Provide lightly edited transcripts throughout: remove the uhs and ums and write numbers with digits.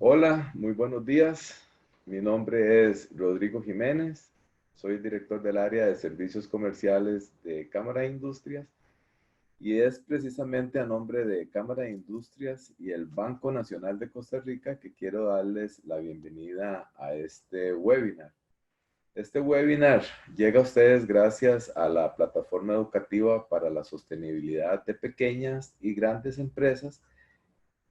Hola, muy buenos días. Mi nombre es Rodrigo Jiménez. Soy director del área de servicios comerciales de Cámara de Industrias y es precisamente a nombre de Cámara de Industrias y el Banco Nacional de Costa Rica que quiero darles la bienvenida a este webinar. Este webinar llega a ustedes gracias a la plataforma educativa para la sostenibilidad de pequeñas y grandes empresas,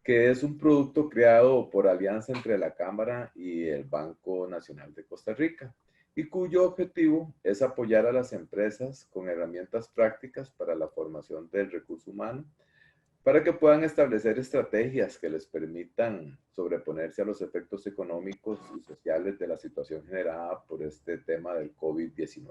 que es un producto creado por alianza entre la Cámara y el Banco Nacional de Costa Rica, y cuyo objetivo es apoyar a las empresas con herramientas prácticas para la formación del recurso humano, para que puedan establecer estrategias que les permitan sobreponerse a los efectos económicos y sociales de la situación generada por este tema del COVID-19.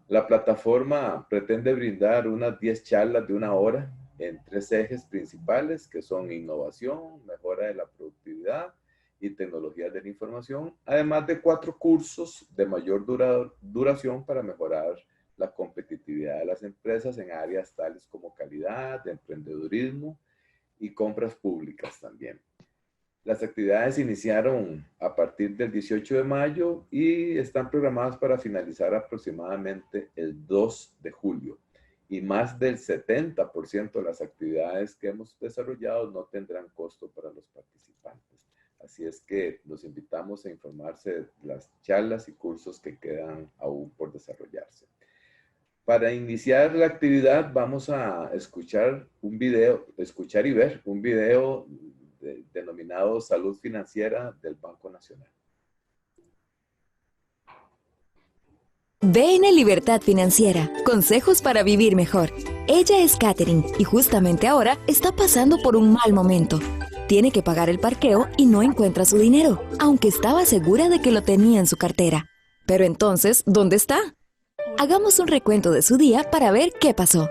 La plataforma pretende brindar unas 10 charlas de una hora en 3 ejes principales, que son innovación, mejora de la productividad y tecnologías de la información, además de 4 cursos de mayor duración para mejorar la competitividad de las empresas en áreas tales como calidad, emprendedurismo y compras públicas también. Las actividades iniciaron a partir del 18 de mayo y están programadas para finalizar aproximadamente el 2 de julio. Y más del 70% de las actividades que hemos desarrollado no tendrán costo para los participantes. Así es que los invitamos a informarse de las charlas y cursos que quedan aún por desarrollarse. Para iniciar la actividad vamos a escuchar y ver un video denominado Salud Financiera del Banco Nacional. BN Libertad Financiera, consejos para vivir mejor. Ella es Katherine y justamente ahora está pasando por un mal momento. Tiene que pagar el parqueo y no encuentra su dinero, aunque estaba segura de que lo tenía en su cartera. Pero entonces, ¿dónde está? Hagamos un recuento de su día para ver qué pasó.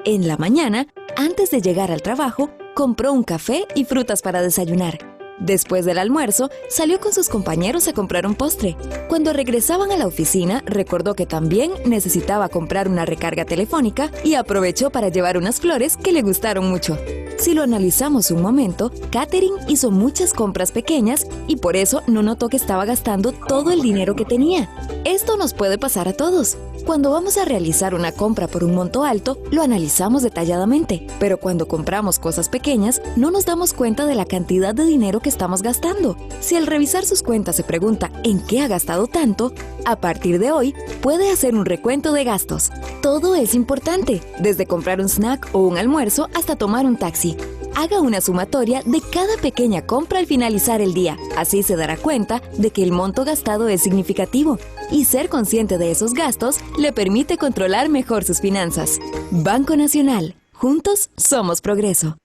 En la mañana, antes de llegar al trabajo, compró un café y frutas para desayunar. Después del almuerzo, salió con sus compañeros a comprar un postre. Cuando regresaban a la oficina, recordó que también necesitaba comprar una recarga telefónica y aprovechó para llevar unas flores que le gustaron mucho. Si lo analizamos un momento, Katherine hizo muchas compras pequeñas y por eso no notó que estaba gastando todo el dinero que tenía. Esto nos puede pasar a todos. Cuando vamos a realizar una compra por un monto alto, lo analizamos detalladamente, pero cuando compramos cosas pequeñas, no nos damos cuenta de la cantidad de dinero que estamos gastando. Si al revisar sus cuentas se pregunta ¿en qué ha gastado tanto?, a partir de hoy puede hacer un recuento de gastos. Todo es importante, desde comprar un snack o un almuerzo hasta tomar un taxi. Haga una sumatoria de cada pequeña compra al finalizar el día. Así se dará cuenta de que el monto gastado es significativo. Y ser consciente de esos gastos le permite controlar mejor sus finanzas. Banco Nacional. Juntos somos progreso.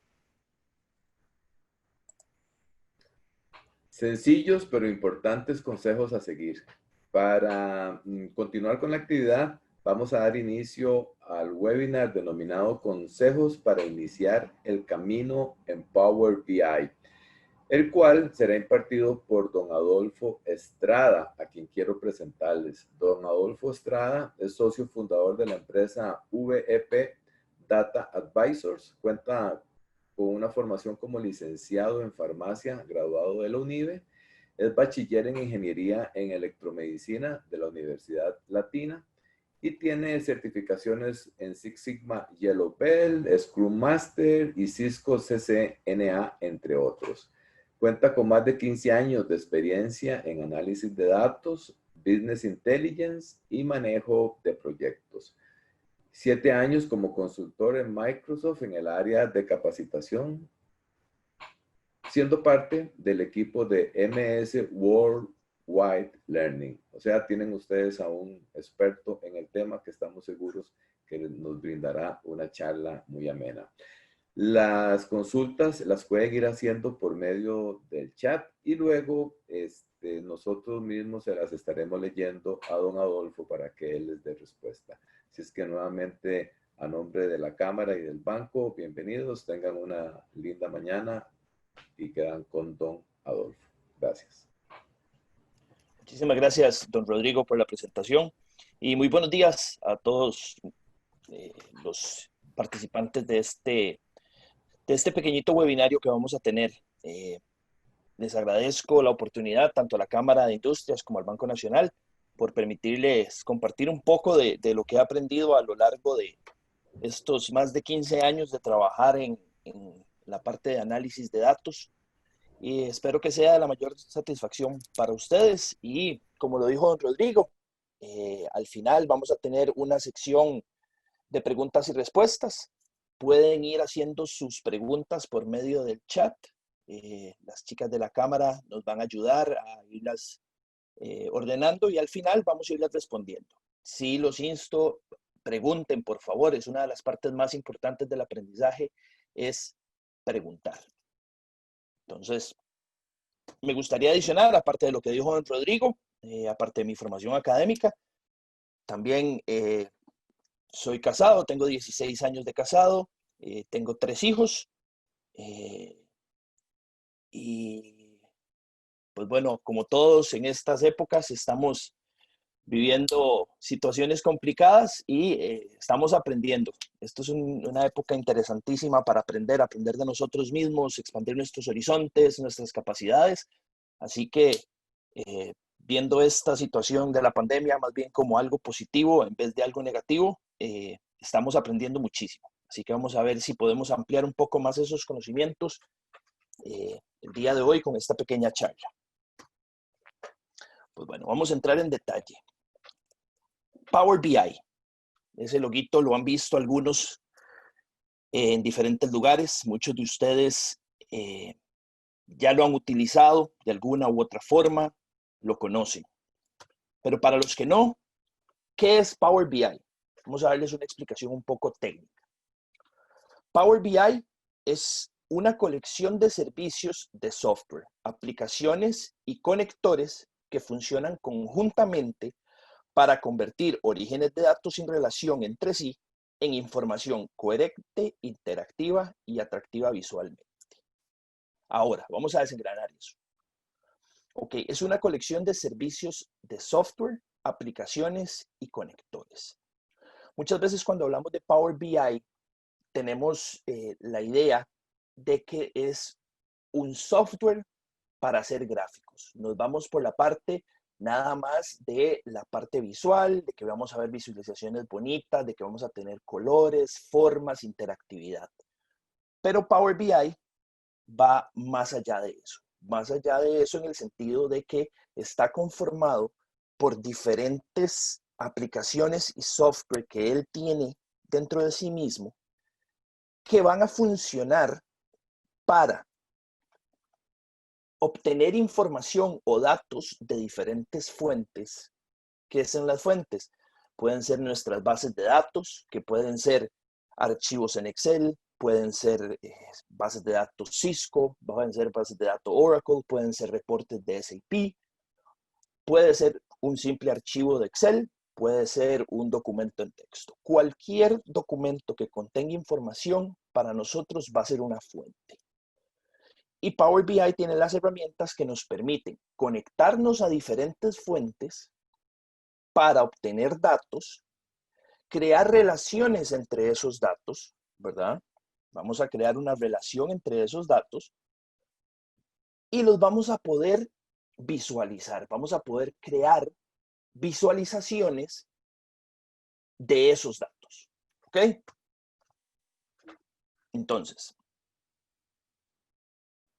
Sencillos pero importantes consejos a seguir. Para continuar con la actividad, vamos a dar inicio al webinar denominado Consejos para iniciar el camino en Power BI, el cual será impartido por don Adolfo Estrada, a quien quiero presentarles. Don Adolfo Estrada es socio fundador de la empresa VEP Data Advisors. Cuenta con una formación como licenciado en farmacia, graduado de la UNIBE. Es bachiller en ingeniería en electromedicina de la Universidad Latina y tiene certificaciones en Six Sigma Yellow Belt, Scrum Master y Cisco CCNA, entre otros. Cuenta con más de 15 años de experiencia en análisis de datos, business intelligence y manejo de proyectos. 7 años como consultor en Microsoft en el área de capacitación, siendo parte del equipo de MS Worldwide Learning. O sea, tienen ustedes a un experto en el tema que estamos seguros que nos brindará una charla muy amena. Las consultas las pueden ir haciendo por medio del chat y luego nosotros mismos se las estaremos leyendo a don Adolfo para que él les dé respuesta. Así es que nuevamente, a nombre de la Cámara y del Banco, bienvenidos, tengan una linda mañana y quedan con don Adolfo. Gracias. Muchísimas gracias, don Rodrigo, por la presentación y muy buenos días a todos los participantes de este pequeñito webinario que vamos a tener. Les agradezco la oportunidad tanto a la Cámara de Industrias como al Banco Nacional por permitirles compartir un poco de lo que he aprendido a lo largo de estos más de 15 años de trabajar en la parte de análisis de datos. Y espero que sea de la mayor satisfacción para ustedes. Y como lo dijo don Rodrigo, al final vamos a tener una sección de preguntas y respuestas. Pueden ir haciendo sus preguntas por medio del chat. Las chicas de la cámara nos van a ayudar a irlas ordenando y al final vamos a irlas respondiendo. Sí, los insto, pregunten, por favor. Es una de las partes más importantes del aprendizaje, es preguntar. Entonces, me gustaría adicionar, aparte de lo que dijo don Rodrigo, aparte de mi formación académica, también soy casado, tengo 16 años de casado, tengo 3 hijos y pues bueno, como todos en estas épocas estamos viviendo situaciones complicadas y estamos aprendiendo. Esto es una época interesantísima para aprender de nosotros mismos, expandir nuestros horizontes, nuestras capacidades. Así que viendo esta situación de la pandemia más bien como algo positivo en vez de algo negativo, estamos aprendiendo muchísimo. Así que vamos a ver si podemos ampliar un poco más esos conocimientos el día de hoy con esta pequeña charla. Pues bueno, vamos a entrar en detalle. Power BI. Ese loguito lo han visto algunos en diferentes lugares. Muchos de ustedes ya lo han utilizado de alguna u otra forma, lo conocen. Pero para los que no, ¿qué es Power BI? Vamos a darles una explicación un poco técnica. Power BI es una colección de servicios de software, aplicaciones y conectores que funcionan conjuntamente para convertir orígenes de datos sin relación entre sí en información coherente, interactiva y atractiva visualmente. Ahora, vamos a desengranar eso. Ok, es una colección de servicios de software, aplicaciones y conectores. Muchas veces cuando hablamos de Power BI, tenemos la idea de que es un software para hacer gráficos. Nos vamos por la parte nada más de la parte visual, de que vamos a ver visualizaciones bonitas, de que vamos a tener colores, formas, interactividad. Pero Power BI va más allá de eso. Más allá de eso en el sentido de que está conformado por diferentes aplicaciones y software que él tiene dentro de sí mismo que van a funcionar para obtener información o datos de diferentes fuentes. ¿Qué son las fuentes? Pueden ser nuestras bases de datos, que pueden ser archivos en Excel, pueden ser bases de datos Cisco, pueden ser bases de datos Oracle, pueden ser reportes de SAP, puede ser un simple archivo de Excel, puede ser un documento en texto. Cualquier documento que contenga información para nosotros va a ser una fuente. Y Power BI tiene las herramientas que nos permiten conectarnos a diferentes fuentes para obtener datos, crear relaciones entre esos datos, ¿verdad? Vamos a crear una relación entre esos datos y los vamos a poder visualizar. Vamos a poder crear visualizaciones de esos datos, ¿ok? Entonces,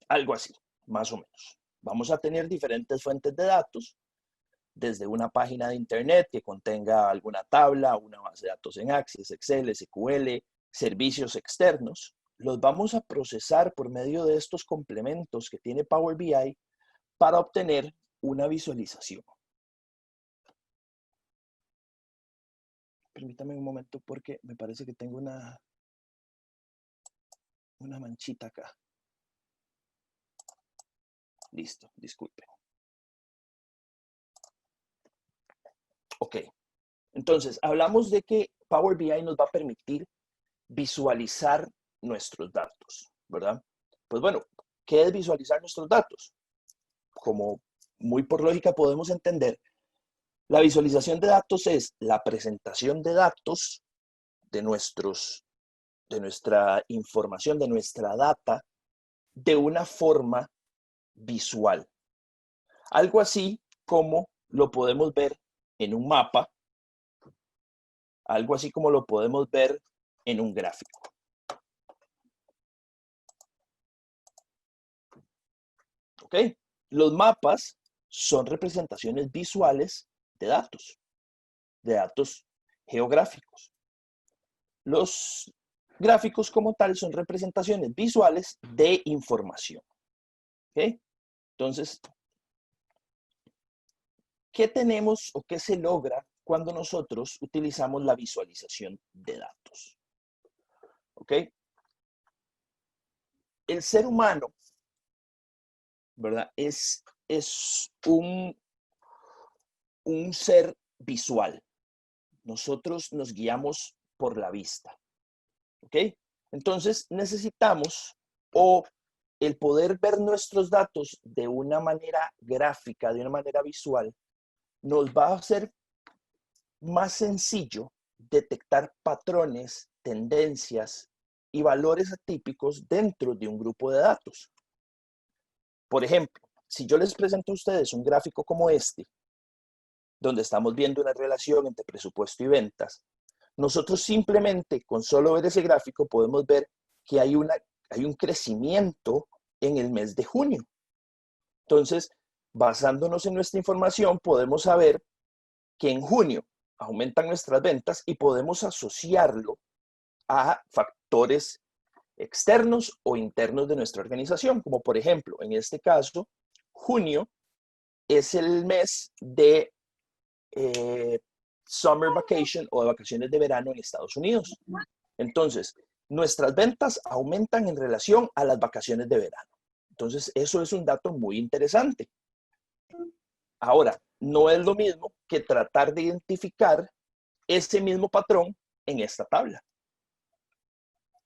algo así, más o menos. Vamos a tener diferentes fuentes de datos, desde una página de internet que contenga alguna tabla, una base de datos en Access, Excel, SQL, servicios externos. Los vamos a procesar por medio de estos complementos que tiene Power BI para obtener una visualización. Permítame un momento porque me parece que tengo una manchita acá. Listo, disculpen. Ok, entonces hablamos de que Power BI nos va a permitir visualizar nuestros datos, ¿verdad? Pues bueno, ¿qué es visualizar nuestros datos? Como muy por lógica podemos entender, la visualización de datos es la presentación de datos de nuestra información, de nuestra data, de una forma visual. Algo así como lo podemos ver en un mapa, algo así como lo podemos ver en un gráfico. ¿Ok? Los mapas son representaciones visuales de datos geográficos. Los gráficos como tal son representaciones visuales de información. ¿Ok? Entonces, ¿qué tenemos o qué se logra cuando nosotros utilizamos la visualización de datos? ¿Ok? El ser humano, ¿verdad? Es un ser visual. Nosotros nos guiamos por la vista. ¿Ok? Entonces necesitamos el poder ver nuestros datos de una manera gráfica, de una manera visual, nos va a hacer más sencillo detectar patrones, tendencias y valores atípicos dentro de un grupo de datos. Por ejemplo, si yo les presento a ustedes un gráfico como este, donde estamos viendo una relación entre presupuesto y ventas, nosotros simplemente con solo ver ese gráfico podemos ver que hay un crecimiento en el mes de junio. Entonces, basándonos en nuestra información, podemos saber que en junio aumentan nuestras ventas y podemos asociarlo a factores externos o internos de nuestra organización, como por ejemplo, en este caso, junio es el mes de summer vacation o de vacaciones de verano en Estados Unidos. Entonces, nuestras ventas aumentan en relación a las vacaciones de verano. Entonces, eso es un dato muy interesante. Ahora, no es lo mismo que tratar de identificar ese mismo patrón en esta tabla.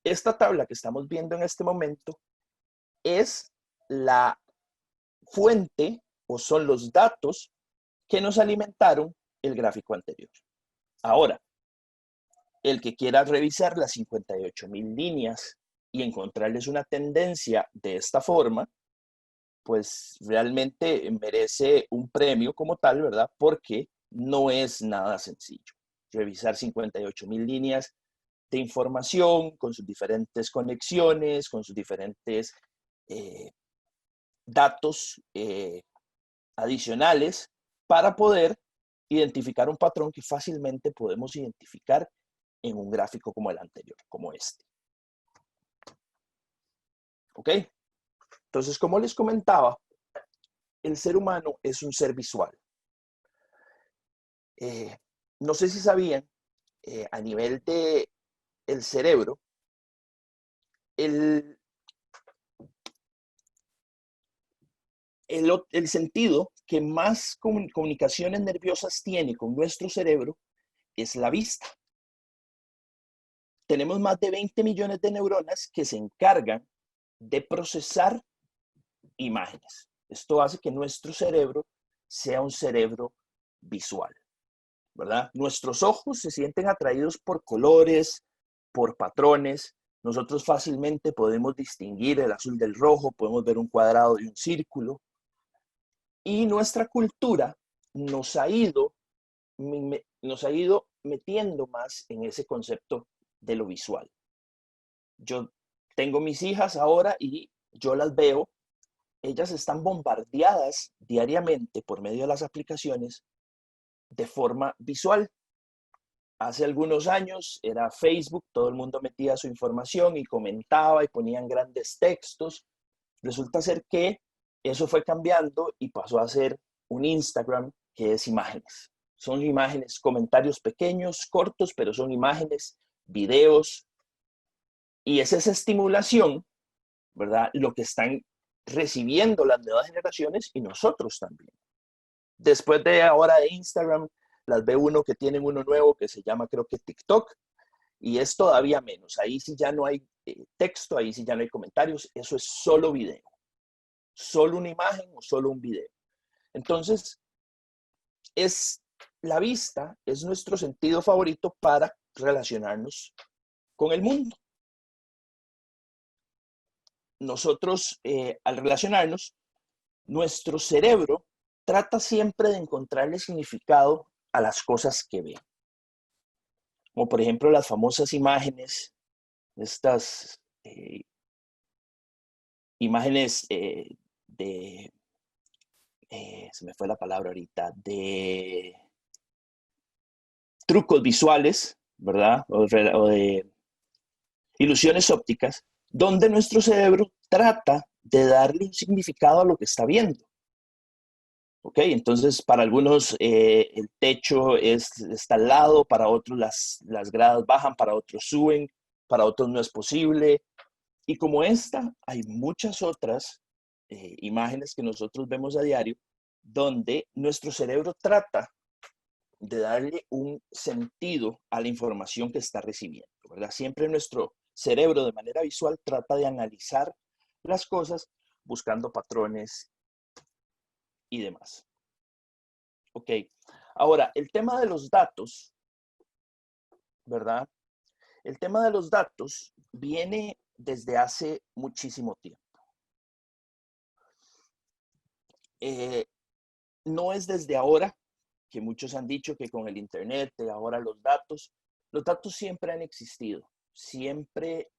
Esta tabla que estamos viendo en este momento es la fuente o son los datos que nos alimentaron el gráfico anterior. Ahora, el que quiera revisar las 58,000 líneas y encontrarles una tendencia de esta forma, pues realmente merece un premio como tal, ¿verdad? Porque no es nada sencillo. Revisar 58,000 líneas de información con sus diferentes conexiones, con sus diferentes datos adicionales para poder identificar un patrón que fácilmente podemos identificar en un gráfico como el anterior, como este. ¿Ok? Entonces, como les comentaba, el ser humano es un ser visual. No sé si sabían, a nivel de el cerebro, el sentido que más comunicaciones nerviosas tiene con nuestro cerebro es la vista. Tenemos más de 20 millones de neuronas que se encargan de procesar imágenes. Esto hace que nuestro cerebro sea un cerebro visual, ¿verdad? Nuestros ojos se sienten atraídos por colores, por patrones. Nosotros fácilmente podemos distinguir el azul del rojo, podemos ver un cuadrado de un círculo. Y nuestra cultura nos ha ido metiendo más en ese concepto de lo visual. Yo tengo mis hijas ahora y yo las veo, ellas están bombardeadas diariamente por medio de las aplicaciones de forma visual. Hace algunos años era Facebook, todo el mundo metía su información y comentaba y ponían grandes textos. Resulta ser que eso fue cambiando y pasó a ser un Instagram que es imágenes. Son imágenes, comentarios pequeños, cortos, pero son imágenes, videos. Y es esa estimulación, ¿verdad? Lo que están recibiendo las nuevas generaciones y nosotros también. Después de ahora de Instagram, las ve uno que tienen uno nuevo que se llama, creo que TikTok, y es todavía menos. Ahí sí ya no hay texto, ahí sí ya no hay comentarios, eso es solo video. Solo una imagen o solo un video. Entonces, la vista es nuestro sentido favorito para relacionarnos con el mundo. Nosotros, al relacionarnos, Nuestro cerebro trata siempre de encontrarle significado a las cosas que ve. Como por ejemplo las famosas imágenes, estas imágenes se me fue la palabra ahorita, de trucos visuales, ¿verdad? O de ilusiones ópticas, donde nuestro cerebro trata de darle un significado a lo que está viendo. ¿Ok? Entonces, para algunos el techo está al lado, para otros las gradas bajan, para otros suben, para otros no es posible. Y como esta, hay muchas otras imágenes que nosotros vemos a diario, donde nuestro cerebro trata de darle un sentido a la información que está recibiendo, ¿verdad? Siempre nuestro cerebro de manera visual trata de analizar las cosas buscando patrones y demás. Ok, ahora el tema de los datos, ¿verdad? El tema de los datos viene desde hace muchísimo tiempo. No es desde ahora, que muchos han dicho que con el Internet, ahora los datos siempre han existido, siempre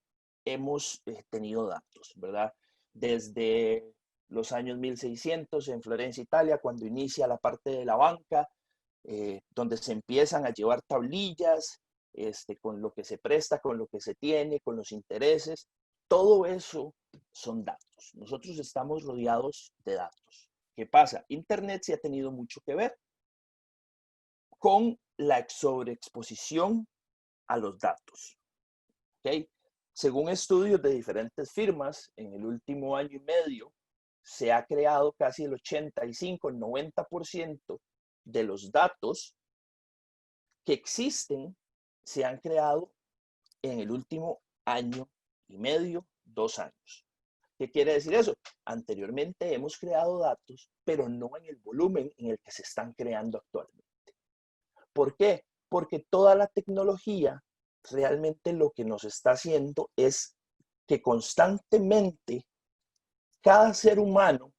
hemos tenido datos, ¿verdad? Desde los años 1600 en Florencia, Italia, cuando inicia la parte de la banca, donde se empiezan a llevar tablillas, con lo que se presta, con lo que se tiene, con los intereses, todo eso son datos. Nosotros estamos rodeados de datos. ¿Qué pasa? Internet sí ha tenido mucho que ver con la sobreexposición a los datos. ¿Okay? Según estudios de diferentes firmas, en el último año y medio se ha creado casi el 85, el 90% de los datos que existen se han creado en el último año y medio, 2 años. ¿Qué quiere decir eso? Anteriormente hemos creado datos, pero no en el volumen en el que se están creando actualmente. ¿Por qué? Porque toda la tecnología realmente lo que nos está haciendo es que constantemente cada ser humano,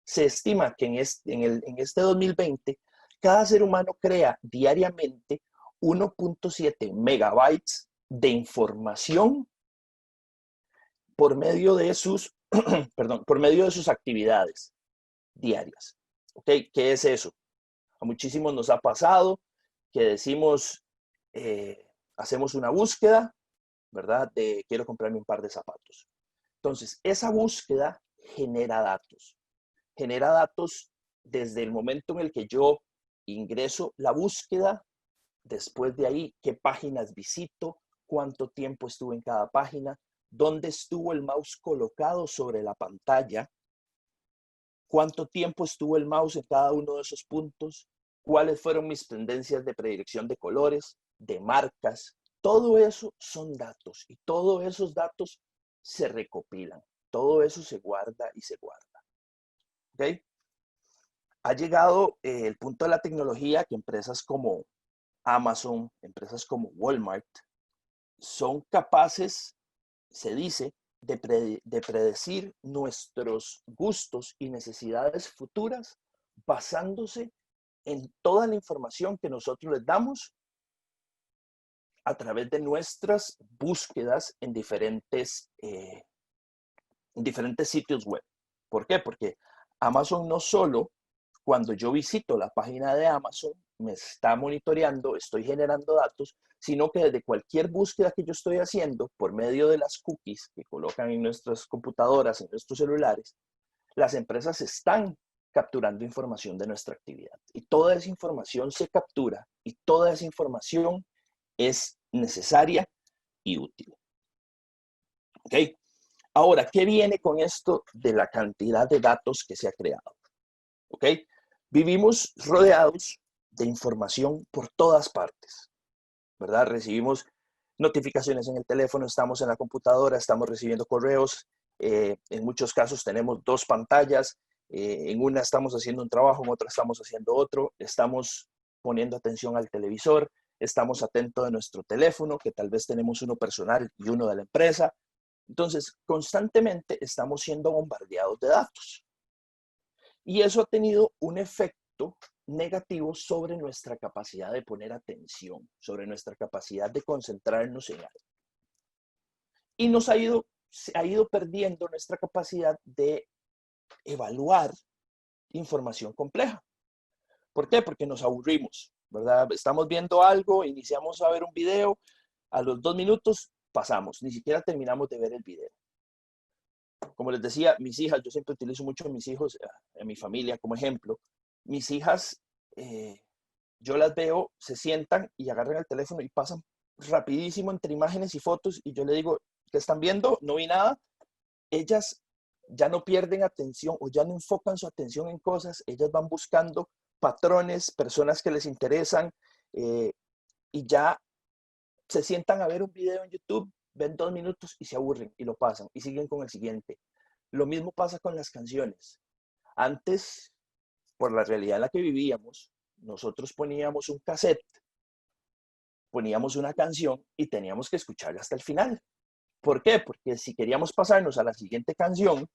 se estima que en este 2020, cada ser humano crea diariamente 1.7 megabytes de información por medio de sus, por medio de sus actividades diarias. ¿Ok? ¿Qué es eso? A muchísimos nos ha pasado que decimos, hacemos una búsqueda, ¿verdad? De quiero comprarme un par de zapatos. Entonces, esa búsqueda genera datos. Genera datos desde el momento en el que yo ingreso la búsqueda, después de ahí, qué páginas visito, cuánto tiempo estuve en cada página, dónde estuvo el mouse colocado sobre la pantalla, cuánto tiempo estuvo el mouse en cada uno de esos puntos, cuáles fueron mis tendencias de predilección de colores, de marcas. Todo eso son datos y todos esos datos se recopilan. Todo eso se guarda y se guarda. ¿Ok? Ha llegado el punto de la tecnología que empresas como Amazon, empresas como Walmart, son capaces, se dice, de predecir nuestros gustos y necesidades futuras basándose en toda la información que nosotros les damos a través de nuestras búsquedas en diferentes sitios web. ¿Por qué? Porque Amazon no solo cuando yo visito la página de Amazon me está monitoreando, estoy generando datos, sino que desde cualquier búsqueda que yo estoy haciendo por medio de las cookies que colocan en nuestras computadoras, en nuestros celulares, las empresas están capturando información de nuestra actividad. Y toda esa información se captura y toda esa información es necesaria y útil. ¿Ok? Ahora, ¿qué viene con esto de la cantidad de datos que se ha creado? ¿Ok? Vivimos rodeados de información por todas partes, ¿verdad? Recibimos notificaciones en el teléfono, estamos en la computadora, estamos recibiendo correos. En muchos casos tenemos 2 pantallas. En una estamos haciendo un trabajo, en otra estamos haciendo otro. Estamos poniendo atención al televisor, estamos atentos a nuestro teléfono, que tal vez tenemos uno personal y uno de la empresa. Entonces, constantemente estamos siendo bombardeados de datos. Y eso ha tenido un efecto negativo sobre nuestra capacidad de poner atención, sobre nuestra capacidad de concentrarnos en algo. Y se ha ido perdiendo nuestra capacidad de evaluar información compleja. ¿Por qué? Porque nos aburrimos, ¿verdad? Estamos viendo algo, iniciamos a ver un video, a los 2 minutos pasamos, ni siquiera terminamos de ver el video. Como les decía, mis hijas, yo siempre utilizo mucho a mis hijos, a mi familia como ejemplo. Mis hijas, yo las veo, se sientan y agarran el teléfono y pasan rapidísimo entre imágenes y fotos y yo le digo, ¿qué están viendo? No vi nada. Ellas ya no pierden atención o ya no enfocan su atención en cosas, ellas van buscando patrones, personas que les interesan y ya se sientan a ver un video en YouTube, ven 2 minutos y se aburren y lo pasan y siguen con el siguiente. Lo mismo pasa con las canciones. Antes, por la realidad en la que vivíamos, nosotros poníamos un cassette, poníamos una canción y teníamos que escucharla hasta el final. ¿Por qué? Porque si queríamos pasarnos a la siguiente canción,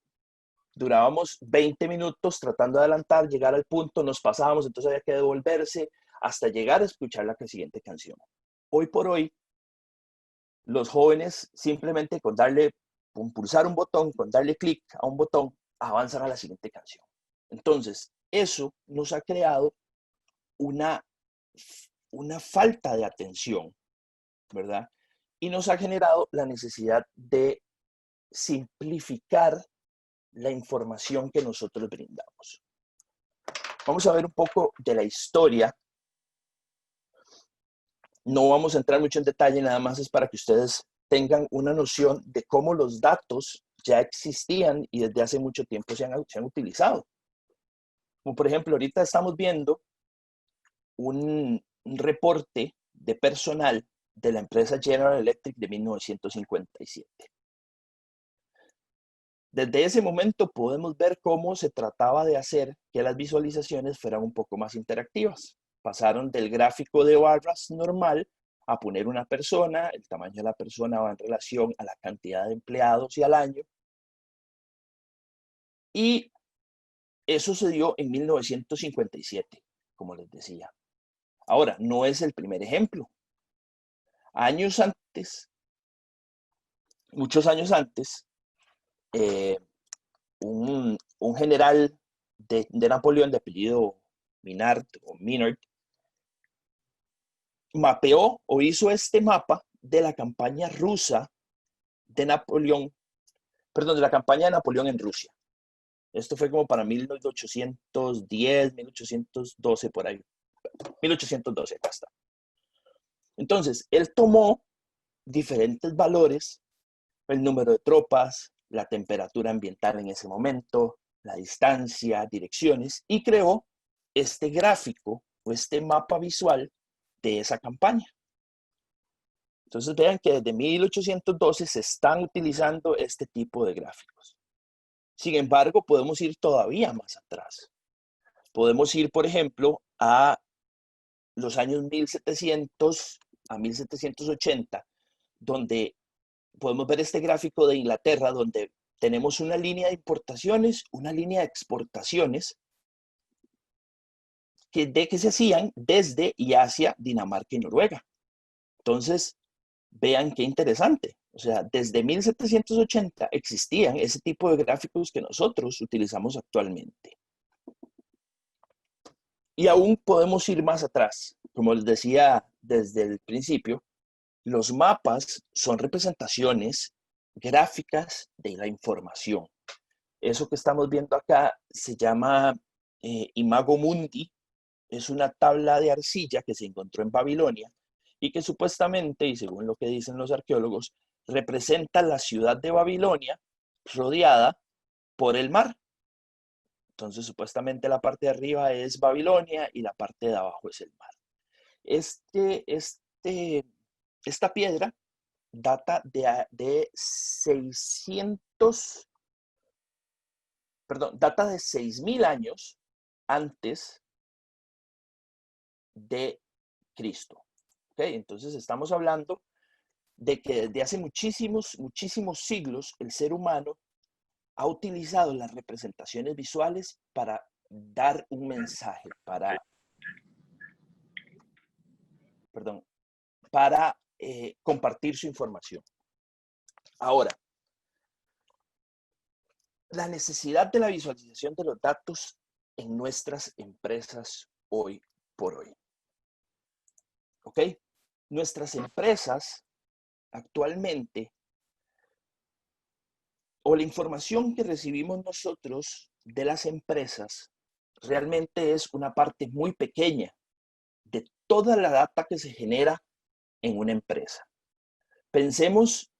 durábamos 20 minutos tratando de adelantar, llegar al punto, nos pasábamos, entonces había que devolverse hasta llegar a escuchar la siguiente canción. Hoy por hoy, los jóvenes simplemente con pulsar un botón, con darle clic a un botón, avanzan a la siguiente canción. Entonces, eso nos ha creado una falta de atención, ¿verdad? Y nos ha generado la necesidad de simplificar la información que nosotros brindamos. Vamos a ver un poco de la historia. No vamos a entrar mucho en detalle, nada más es para que ustedes tengan una noción de cómo los datos ya existían y desde hace mucho tiempo se han utilizado. Como por ejemplo, ahorita estamos viendo un reporte de personal de la empresa General Electric de 1957. Desde ese momento podemos ver cómo se trataba de hacer que las visualizaciones fueran un poco más interactivas. Pasaron del gráfico de barras normal a poner una persona, el tamaño de la persona va en relación a la cantidad de empleados y al año. Y eso se dio en 1957, como les decía. Ahora, no es el primer ejemplo. Años antes, muchos años antes, un general de Napoleón de apellido Minard mapeó o hizo este mapa de la campaña rusa de Napoleón, perdón, de la campaña de Napoleón en Rusia. Esto fue como para 1810, 1812, por ahí. 1812, acá está. Entonces, él tomó diferentes valores, el número de tropas, la temperatura ambiental en ese momento, la distancia, direcciones, y creó este gráfico o este mapa visual de esa campaña. Entonces vean que desde 1812 se están utilizando este tipo de gráficos. Sin embargo, podemos ir todavía más atrás. Podemos ir, por ejemplo, a los años 1700 a 1780, donde podemos ver este gráfico de Inglaterra, donde tenemos una línea de importaciones, una línea de exportaciones, que se hacían desde y hacia Dinamarca y Noruega. Entonces, vean qué interesante. O sea, desde 1780 existían ese tipo de gráficos que nosotros utilizamos actualmente. Y aún podemos ir más atrás. Como les decía desde el principio, los mapas son representaciones gráficas de la información. Eso que estamos viendo acá se llama Imago Mundi. Es una tabla de arcilla que se encontró en Babilonia y que supuestamente, y según lo que dicen los arqueólogos, representa la ciudad de Babilonia rodeada por el mar. Entonces, supuestamente la parte de arriba es Babilonia y la parte de abajo es el mar. Esta piedra data de 6.000 años antes de Cristo. ¿Okay? Entonces estamos hablando de que desde hace muchísimos siglos el ser humano ha utilizado las representaciones visuales para dar un mensaje, para compartir su información. Ahora, la necesidad de la visualización de los datos en nuestras empresas hoy por hoy. ¿Ok? Nuestras empresas actualmente, o la información que recibimos nosotros de las empresas, realmente es una parte muy pequeña de toda la data que se genera en una empresa. Pensemos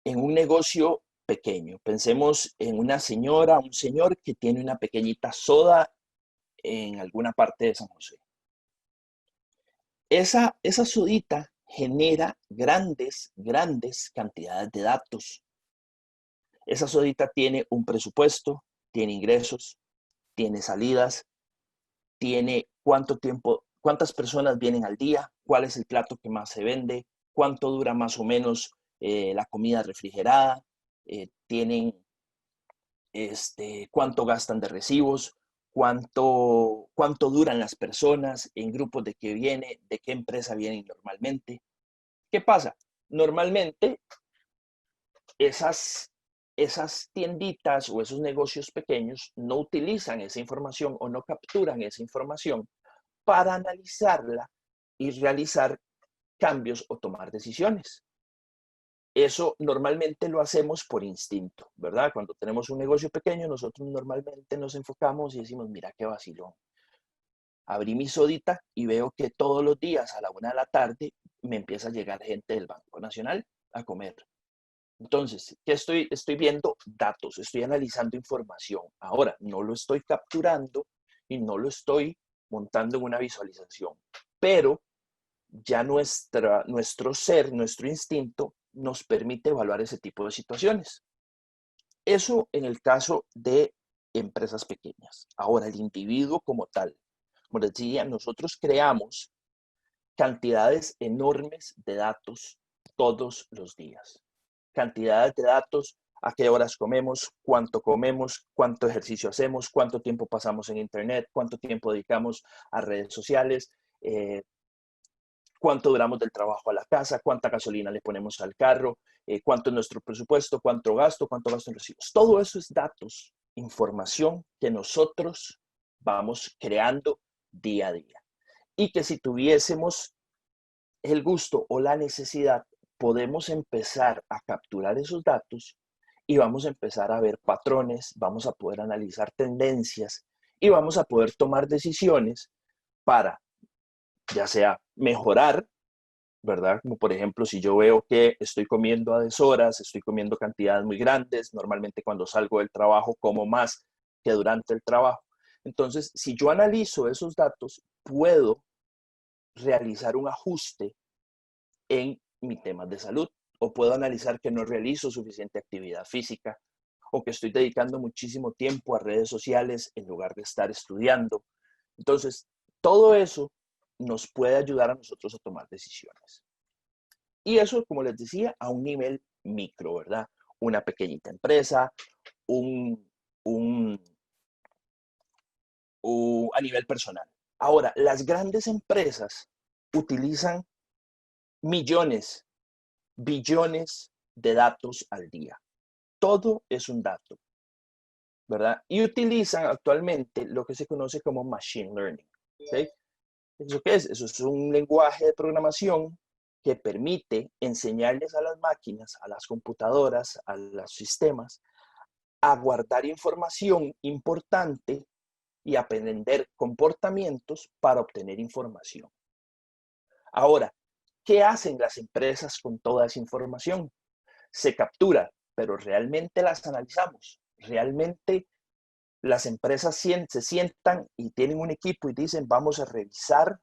en un negocio pequeño. Pensemos en una señora, un señor que tiene una pequeñita soda en alguna parte de San José. Esa sodita genera grandes cantidades de datos. Esa sodita tiene un presupuesto, tiene ingresos, tiene salidas, tiene cuánto tiempo, cuántas personas vienen al día, cuál es el plato que más se vende, cuánto dura más o menos la comida refrigerada, tienen cuánto gastan de recibos, cuánto duran las personas, en grupos de qué viene, de qué empresa vienen normalmente. ¿Qué pasa? Normalmente esas tienditas o esos negocios pequeños no utilizan esa información o no capturan esa información para analizarla y realizar cambios o tomar decisiones. Eso normalmente lo hacemos por instinto, ¿verdad? Cuando tenemos un negocio pequeño, nosotros normalmente nos enfocamos y decimos, mira qué vacilón. Abrí mi sodita y veo que todos los días a la 1 de la tarde me empieza a llegar gente del Banco Nacional a comer. Entonces, ¿qué estoy viendo? Datos, estoy analizando información. Ahora, no lo estoy capturando y no lo estoy montando en una visualización, pero ya nuestro ser, nuestro instinto, nos permite evaluar ese tipo de situaciones. Eso en el caso de empresas pequeñas. Ahora, el individuo como tal, como les decía, nosotros creamos cantidades enormes de datos todos los días. Cantidades de datos, a qué horas comemos, cuánto ejercicio hacemos, cuánto tiempo pasamos en internet, cuánto tiempo dedicamos a redes sociales, cuánto duramos del trabajo a la casa, cuánta gasolina le ponemos al carro, cuánto es nuestro presupuesto, cuánto gasto en recibos. Todo eso es datos, información que nosotros vamos creando día a día. Y que si tuviésemos el gusto o la necesidad, podemos empezar a capturar esos datos y vamos a empezar a ver patrones, vamos a poder analizar tendencias y vamos a poder tomar decisiones para, ya sea mejorar, ¿verdad? Como por ejemplo, si yo veo que estoy comiendo a deshoras, estoy comiendo cantidades muy grandes, normalmente cuando salgo del trabajo como más que durante el trabajo. Entonces, si yo analizo esos datos, puedo realizar un ajuste en mis temas de salud, o puedo analizar que no realizo suficiente actividad física, o que estoy dedicando muchísimo tiempo a redes sociales en lugar de estar estudiando. Entonces, todo eso nos puede ayudar a nosotros a tomar decisiones. Y eso, como les decía, a un nivel micro, ¿verdad? Una pequeñita empresa, a nivel personal. Ahora, las grandes empresas utilizan millones, billones de datos al día. Todo es un dato, ¿verdad? Y utilizan actualmente lo que se conoce como machine learning. ¿Okay? ¿Eso qué es? Eso es un lenguaje de programación que permite enseñarles a las máquinas, a las computadoras, a los sistemas, a guardar información importante y aprender comportamientos para obtener información. Ahora, ¿qué hacen las empresas con toda esa información? Se captura, pero realmente las analizamos. Realmente las empresas se sientan y tienen un equipo y dicen, vamos a revisar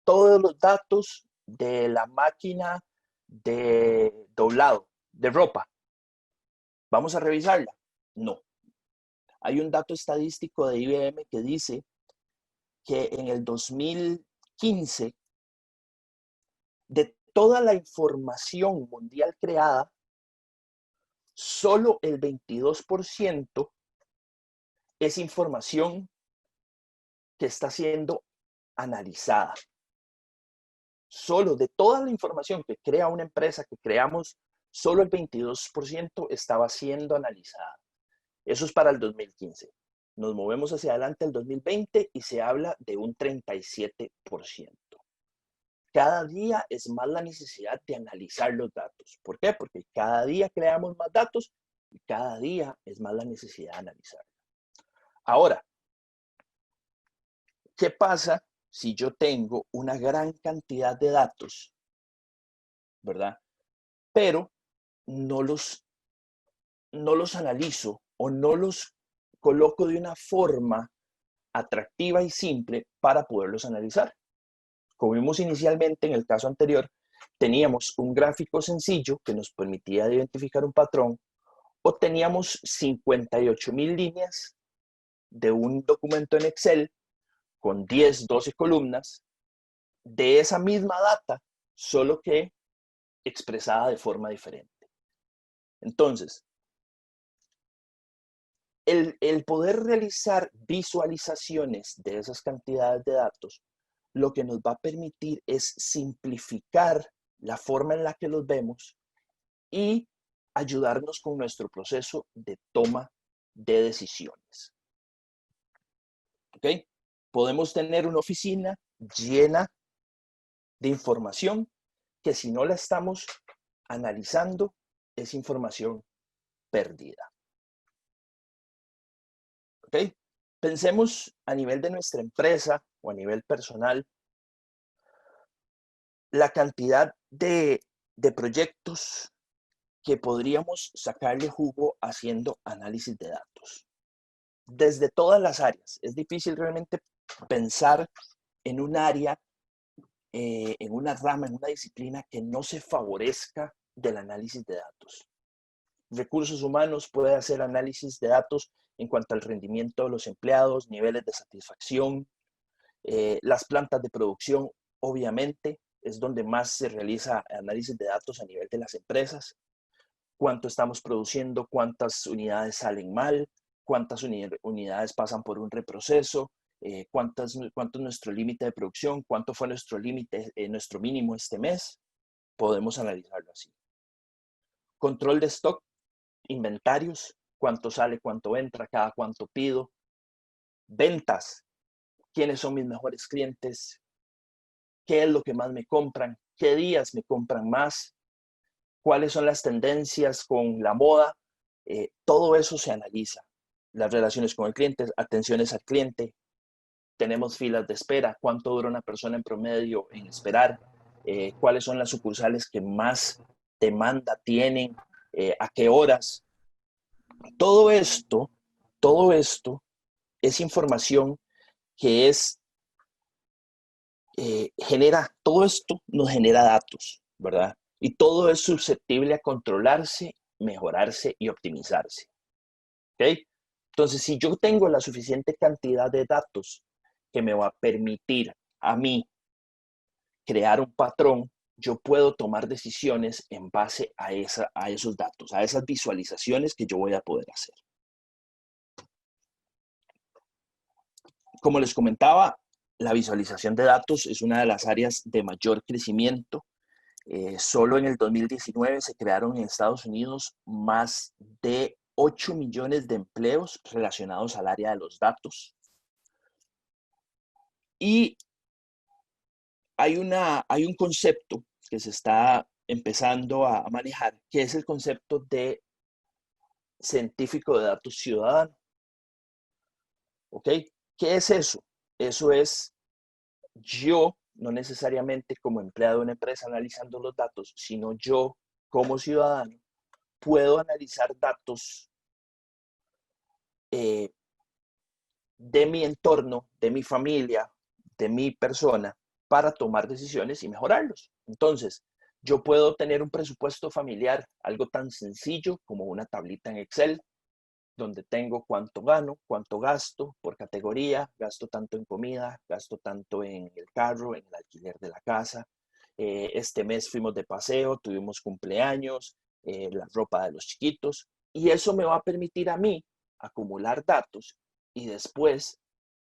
todos los datos de la máquina de doblado de ropa. Vamos a revisarla. No. Hay un dato estadístico de IBM que dice que en el 2015, de toda la información mundial creada, solo el 22% es información que está siendo analizada. Solo de toda la información que crea una empresa, que creamos, solo el 22% estaba siendo analizada. Eso es para el 2015. Nos movemos hacia adelante al 2020 y se habla de un 37%. Cada día es más la necesidad de analizar los datos. ¿Por qué? Porque cada día creamos más datos y cada día es más la necesidad de analizar. Ahora, ¿qué pasa si yo tengo una gran cantidad de datos, verdad? Pero no los analizo o no los coloco de una forma atractiva y simple para poderlos analizar. Como vimos inicialmente en el caso anterior, teníamos un gráfico sencillo que nos permitía identificar un patrón, o teníamos 58,000 líneas de un documento en Excel con 10, 12 columnas de esa misma data, solo que expresada de forma diferente. Entonces, el poder realizar visualizaciones de esas cantidades de datos, lo que nos va a permitir es simplificar la forma en la que los vemos y ayudarnos con nuestro proceso de toma de decisiones. ¿Ok? Podemos tener una oficina llena de información que si no la estamos analizando es información perdida. ¿Ok? Pensemos a nivel de nuestra empresa o a nivel personal, la cantidad de proyectos que podríamos sacarle jugo haciendo análisis de datos. Desde todas las áreas. Es difícil realmente pensar en un área, en una rama, en una disciplina que no se favorezca del análisis de datos. Recursos humanos puede hacer análisis de datos en cuanto al rendimiento de los empleados, niveles de satisfacción. Las plantas de producción, obviamente, es donde más se realiza análisis de datos a nivel de las empresas. Cuánto estamos produciendo, cuántas unidades salen mal, cuántas unidades pasan por un reproceso, cuánto es nuestro límite de producción, cuánto fue nuestro límite, nuestro mínimo este mes. Podemos analizarlo así. Control de stock, inventarios, cuánto sale, cuánto entra, cada cuánto pido. Ventas, quiénes son mis mejores clientes, qué es lo que más me compran, qué días me compran más, cuáles son las tendencias con la moda. Todo eso se analiza. Las relaciones con el cliente, atenciones al cliente, tenemos filas de espera, cuánto dura una persona en promedio en esperar, cuáles son las sucursales que más demanda tienen, a qué horas. Todo esto es información que todo esto nos genera datos, ¿verdad? Y todo es susceptible a controlarse, mejorarse y optimizarse. ¿Ok? Entonces, si yo tengo la suficiente cantidad de datos que me va a permitir a mí crear un patrón, yo puedo tomar decisiones en base a esos datos, a esas visualizaciones que yo voy a poder hacer. Como les comentaba, la visualización de datos es una de las áreas de mayor crecimiento. Solo en el 2019 se crearon en Estados Unidos más de 8 millones de empleos relacionados al área de los datos. Y hay un concepto que se está empezando a manejar, que es el concepto de científico de datos ciudadano. ¿Ok? ¿Qué es eso? Eso es yo, no necesariamente como empleado de una empresa analizando los datos, sino yo como ciudadano puedo analizar datos de mi entorno, de mi familia, de mi persona, para tomar decisiones y mejorarlos. Entonces, yo puedo tener un presupuesto familiar, algo tan sencillo como una tablita en Excel, donde tengo cuánto gano, cuánto gasto por categoría, gasto tanto en comida, gasto tanto en el carro, en el alquiler de la casa. Este mes fuimos de paseo, tuvimos cumpleaños, la ropa de los chiquitos, y eso me va a permitir a mí acumular datos y después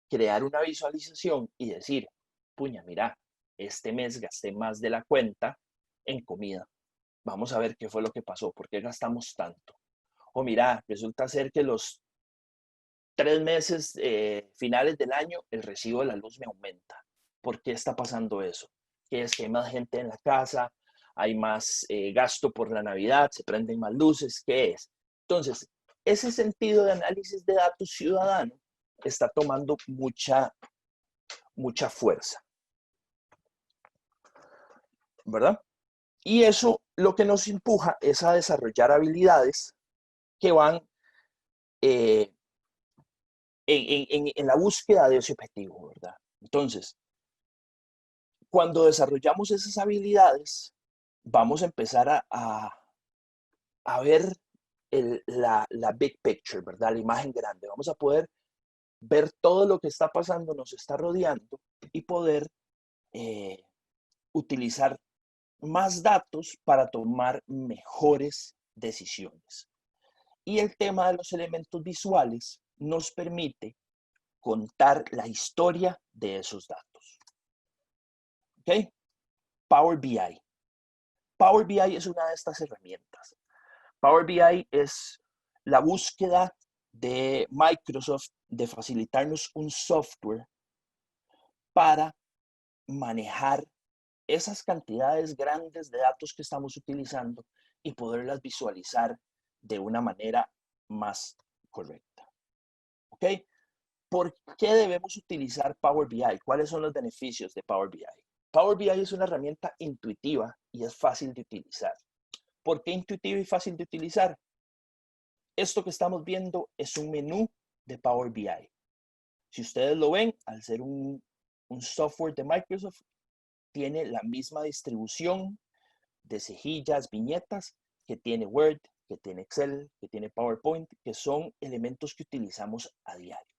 crear una visualización y decir, puña, mira, este mes gasté más de la cuenta en comida. Vamos a ver qué fue lo que pasó, por qué gastamos tanto. O mira, resulta ser que los 3 meses finales del año el recibo de la luz me aumenta. ¿Por qué está pasando eso? Que es que hay más gente en la casa, hay más gasto por la Navidad, se prenden más luces, ¿qué es? Entonces, ese sentido de análisis de datos ciudadano está tomando mucha fuerza, ¿verdad? Y eso lo que nos empuja es a desarrollar habilidades que van en la búsqueda de ese objetivo, ¿verdad? Entonces, cuando desarrollamos esas habilidades, vamos a empezar a ver la big picture, ¿verdad? La imagen grande. Vamos a poder ver todo lo que está pasando, nos está rodeando y poder utilizar más datos para tomar mejores decisiones. Y el tema de los elementos visuales nos permite contar la historia de esos datos. ¿Ok? Power BI. Power BI es una de estas herramientas. Power BI es la búsqueda de Microsoft de facilitarnos un software para manejar esas cantidades grandes de datos que estamos utilizando y poderlas visualizar de una manera más correcta. ¿Ok? ¿Por qué debemos utilizar Power BI? ¿Cuáles son los beneficios de Power BI? Power BI es una herramienta intuitiva y es fácil de utilizar. ¿Por qué intuitiva y fácil de utilizar? Esto que estamos viendo es un menú de Power BI. Si ustedes lo ven, al ser un software de Microsoft, tiene la misma distribución de cejillas, viñetas que tiene Word, que tiene Excel, que tiene PowerPoint, que son elementos que utilizamos a diario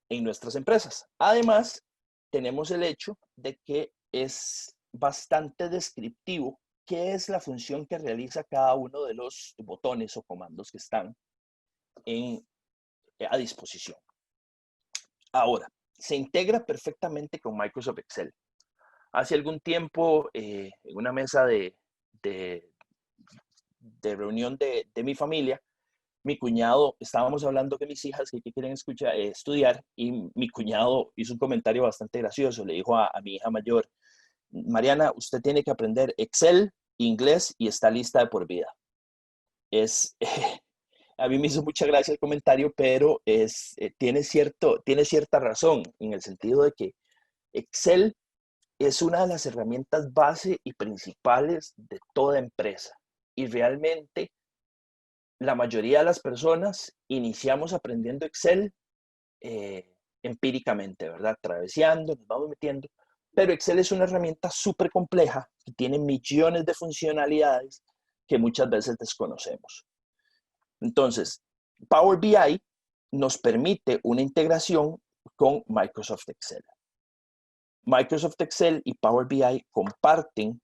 en nuestras empresas. Además, tenemos el hecho de que es bastante descriptivo qué es la función que realiza cada uno de los botones o comandos que están a disposición. Ahora, se integra perfectamente con Microsoft Excel. Hace algún tiempo, en una mesa de reunión de mi familia, mi cuñado, estábamos hablando de mis hijas que quieren estudiar, y mi cuñado hizo un comentario bastante gracioso. Le dijo a mi hija mayor, Mariana, usted tiene que aprender Excel, inglés y está lista de por vida. A mí me hizo mucha gracia el comentario, pero tiene cierta razón en el sentido de que Excel es una de las herramientas base y principales de toda empresa. Y realmente la mayoría de las personas iniciamos aprendiendo Excel empíricamente, ¿verdad? Traveseando, nos vamos metiendo. Pero Excel es una herramienta súper compleja que tiene millones de funcionalidades que muchas veces desconocemos. Entonces, Power BI nos permite una integración con Microsoft Excel. Microsoft Excel y Power BI comparten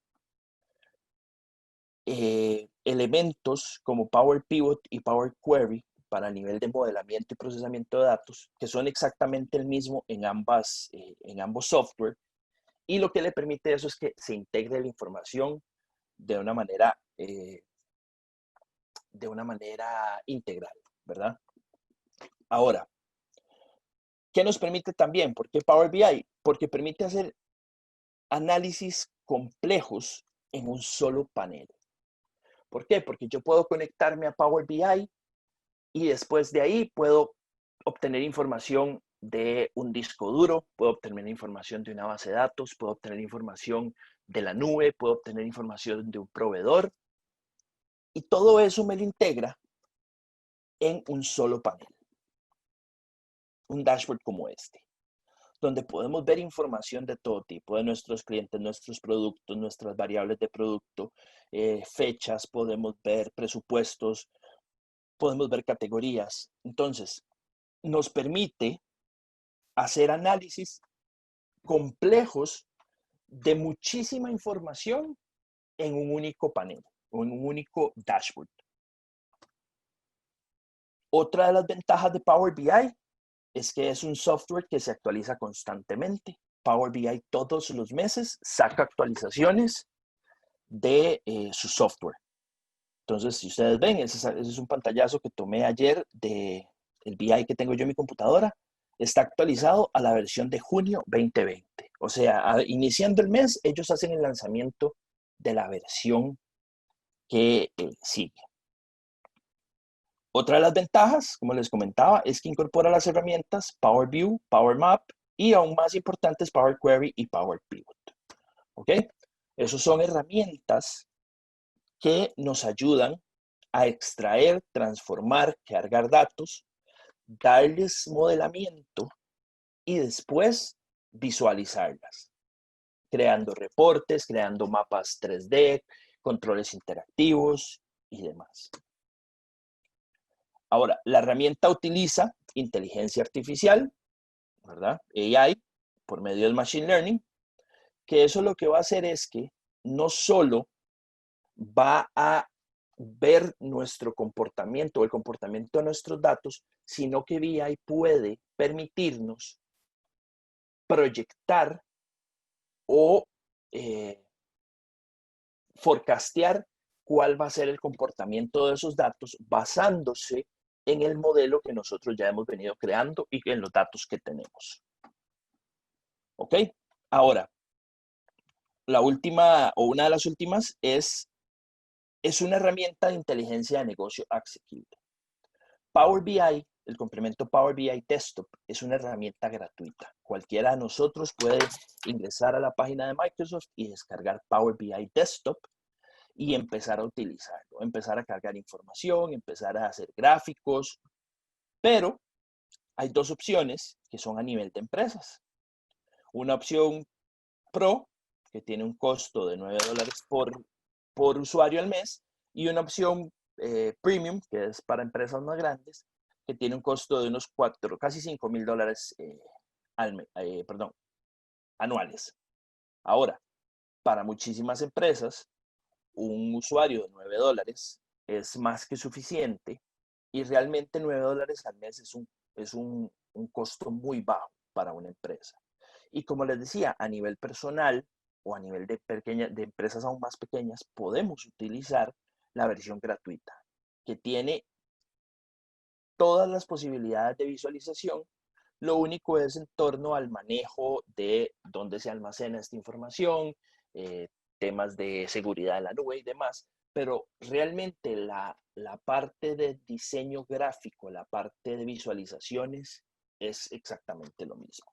elementos como Power Pivot y Power Query para el nivel de modelamiento y procesamiento de datos, que son exactamente el mismo en ambos software, y lo que le permite eso es que se integre la información de una manera integral, ¿verdad? Ahora, ¿qué nos permite también? ¿Por qué Power BI? Porque permite hacer análisis complejos en un solo panel. ¿Por qué? Porque yo puedo conectarme a Power BI y después de ahí puedo obtener información de un disco duro, puedo obtener información de una base de datos, puedo obtener información de la nube, puedo obtener información de un proveedor, y todo eso me lo integra en un solo panel. Un dashboard como este, donde podemos ver información de todo tipo, de nuestros clientes, nuestros productos, nuestras variables de producto, fechas, podemos ver presupuestos, podemos ver categorías. Entonces, nos permite hacer análisis complejos de muchísima información en un único panel o en un único dashboard. Otra de las ventajas de Power BI es que es un software que se actualiza constantemente. Power BI todos los meses saca actualizaciones de su software. Entonces, si ustedes ven, ese es un pantallazo que tomé ayer del BI que tengo yo en mi computadora. Está actualizado a la versión de junio 2020. O sea, iniciando el mes, ellos hacen el lanzamiento de la versión que sigue. Otra de las ventajas, como les comentaba, es que incorpora las herramientas Power View, Power Map y aún más importantes Power Query y Power Pivot. ¿Ok? Esas son herramientas que nos ayudan a extraer, transformar, cargar datos, darles modelamiento y después visualizarlas, creando reportes, creando mapas 3D, controles interactivos y demás. Ahora, la herramienta utiliza inteligencia artificial, ¿verdad? AI, por medio del Machine Learning, que eso lo que va a hacer es que no solo va a ver nuestro comportamiento o el comportamiento de nuestros datos, sino que BI puede permitirnos proyectar o forecastear cuál va a ser el comportamiento de esos datos basándose en el modelo que nosotros ya hemos venido creando y en los datos que tenemos. ¿Ok? Ahora, la última o una de las últimas es una herramienta de inteligencia de negocio asequible. Power BI, el complemento Power BI Desktop, es una herramienta gratuita. Cualquiera de nosotros puede ingresar a la página de Microsoft y descargar Power BI Desktop y empezar a utilizarlo, empezar a cargar información, empezar a hacer gráficos, pero hay dos opciones que son a nivel de empresas. Una opción Pro, que tiene un costo de $9 por usuario al mes, y una opción Premium, que es para empresas más grandes, que tiene un costo de unos casi $5,000 anuales. Ahora, para muchísimas empresas, un usuario de $9 es más que suficiente y realmente $9 al mes es un costo muy bajo para una empresa. Y como les decía, a nivel personal o a nivel de empresas aún más pequeñas, podemos utilizar la versión gratuita, que tiene todas las posibilidades de visualización. Lo único es en torno al manejo de dónde se almacena esta información, temas de seguridad de la nube y demás, pero realmente la parte de diseño gráfico, la parte de visualizaciones es exactamente lo mismo.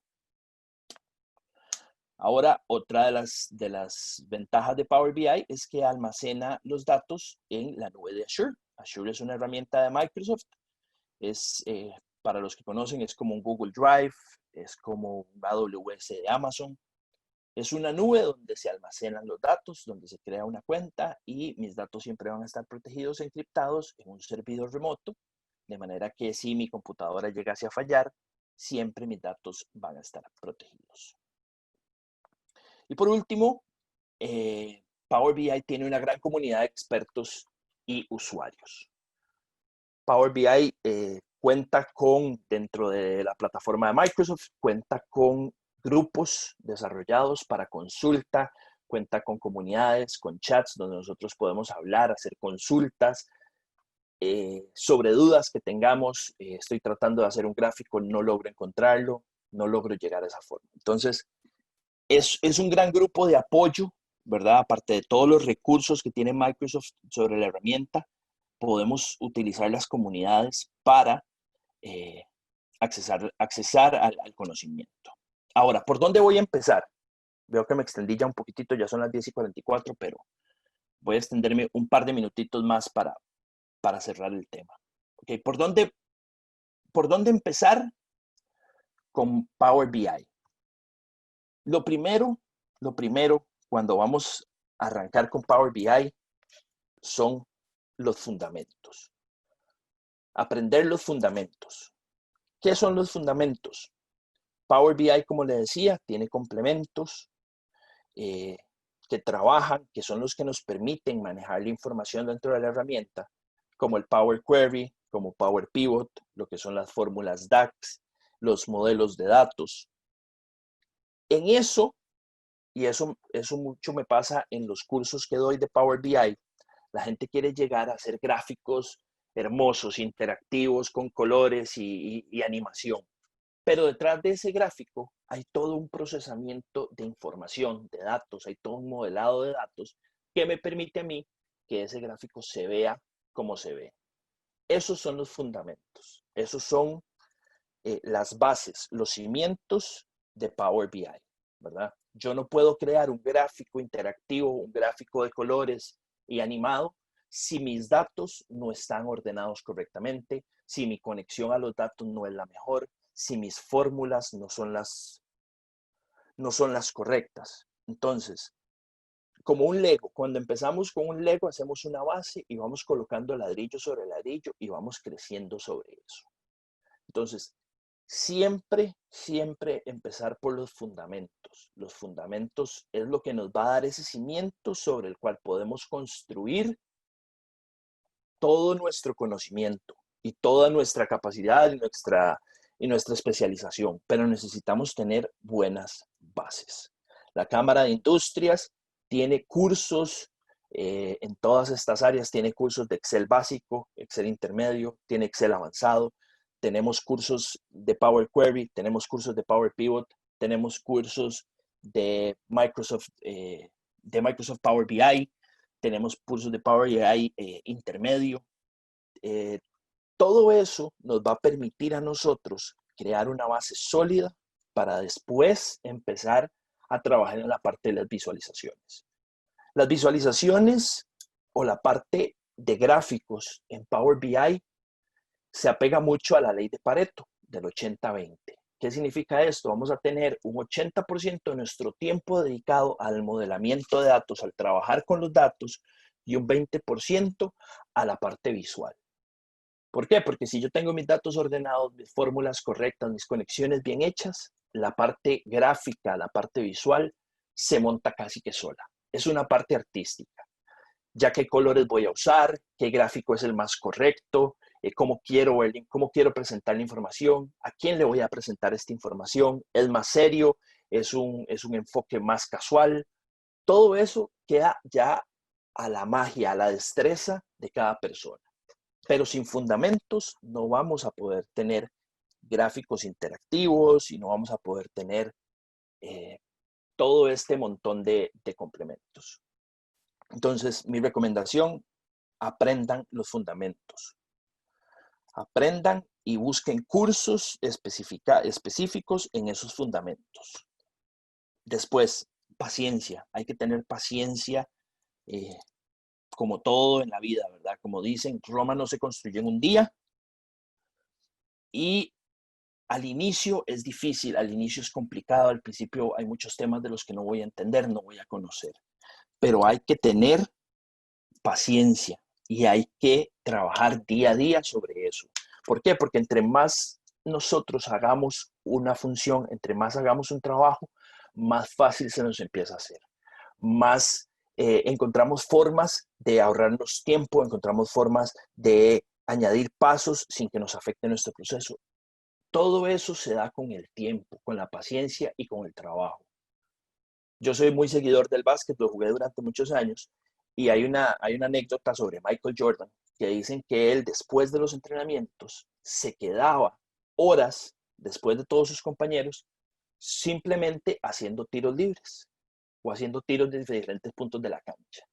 Ahora, otra de las ventajas de Power BI es que almacena los datos en la nube de Azure. Azure es una herramienta de Microsoft. Para los que conocen, es como un Google Drive, es como un AWS de Amazon. Es una nube donde se almacenan los datos, donde se crea una cuenta y mis datos siempre van a estar protegidos, encriptados en un servidor remoto, de manera que si mi computadora llegase a fallar, siempre mis datos van a estar protegidos. Y por último, Power BI tiene una gran comunidad de expertos y usuarios. Power BI cuenta dentro de la plataforma de Microsoft, cuenta con grupos desarrollados para consulta, cuenta con comunidades, con chats donde nosotros podemos hablar, hacer consultas sobre dudas que tengamos. Estoy tratando de hacer un gráfico, no logro encontrarlo, no logro llegar a esa forma. Entonces, es un gran grupo de apoyo, ¿verdad? Aparte de todos los recursos que tiene Microsoft sobre la herramienta, podemos utilizar las comunidades para accesar al conocimiento. Ahora, ¿por dónde voy a empezar? Veo que me extendí ya un poquitito, ya son las 10:44, pero voy a extenderme un par de minutitos más para cerrar el tema. Okay, ¿por dónde empezar con Power BI? Lo primero, cuando vamos a arrancar con Power BI, son los fundamentos. Aprender los fundamentos. ¿Qué son los fundamentos? Power BI, como les decía, tiene complementos que trabajan, que son los que nos permiten manejar la información dentro de la herramienta, como el Power Query, como Power Pivot, lo que son las fórmulas DAX, los modelos de datos. En eso, y eso mucho me pasa en los cursos que doy de Power BI, la gente quiere llegar a hacer gráficos hermosos, interactivos, con colores y animación. Pero detrás de ese gráfico hay todo un procesamiento de información, de datos, hay todo un modelado de datos que me permite a mí que ese gráfico se vea como se ve. Esos son los fundamentos, esos son las bases, los cimientos de Power BI, ¿verdad? Yo no puedo crear un gráfico interactivo, un gráfico de colores y animado si mis datos no están ordenados correctamente, si mi conexión a los datos no es la mejor, si mis fórmulas no son las correctas. Entonces, como un Lego, cuando empezamos con un Lego hacemos una base y vamos colocando ladrillo sobre ladrillo y vamos creciendo sobre eso. Entonces, siempre empezar por los fundamentos. Los fundamentos es lo que nos va a dar ese cimiento sobre el cual podemos construir todo nuestro conocimiento y toda nuestra capacidad y nuestra especialización, pero necesitamos tener buenas bases. La Cámara de Industrias tiene cursos en todas estas áreas, tiene cursos de Excel básico, Excel intermedio, tiene Excel avanzado, tenemos cursos de Power Query, tenemos cursos de Power Pivot, tenemos cursos de Microsoft Power BI, tenemos cursos de Power BI intermedio. Todo eso nos va a permitir a nosotros crear una base sólida para después empezar a trabajar en la parte de las visualizaciones. Las visualizaciones o la parte de gráficos en Power BI se apega mucho a la ley de Pareto, del 80-20. ¿Qué significa esto? Vamos a tener un 80% de nuestro tiempo dedicado al modelamiento de datos, al trabajar con los datos, y un 20% a la parte visual. ¿Por qué? Porque si yo tengo mis datos ordenados, mis fórmulas correctas, mis conexiones bien hechas, la parte gráfica, la parte visual, se monta casi que sola. Es una parte artística. Ya qué colores voy a usar, qué gráfico es el más correcto, cómo quiero presentar la información, a quién le voy a presentar esta información, es más serio, es un enfoque más casual. Todo eso queda ya a la magia, a la destreza de cada persona. Pero sin fundamentos no vamos a poder tener gráficos interactivos y no vamos a poder tener todo este montón de complementos. Entonces, mi recomendación, aprendan los fundamentos. Aprendan y busquen cursos específicos en esos fundamentos. Después, paciencia. Hay que tener paciencia como todo en la vida, ¿verdad? Como dicen, Roma no se construyó en un día. Y al inicio es difícil, al inicio es complicado, al principio hay muchos temas de los que no voy a entender, no voy a conocer. Pero hay que tener paciencia y hay que trabajar día a día sobre eso. ¿Por qué? Porque entre más nosotros hagamos una función, entre más hagamos un trabajo, más fácil se nos empieza a hacer. Más encontramos formas de ahorrarnos tiempo, encontramos formas de añadir pasos sin que nos afecte nuestro proceso. Todo eso se da con el tiempo, con la paciencia y con el trabajo. Yo soy muy seguidor del básquet, lo jugué durante muchos años y hay una anécdota sobre Michael Jordan que dicen que él después de los entrenamientos se quedaba horas después de todos sus compañeros simplemente haciendo tiros libres o haciendo tiros desde diferentes puntos de la cancha.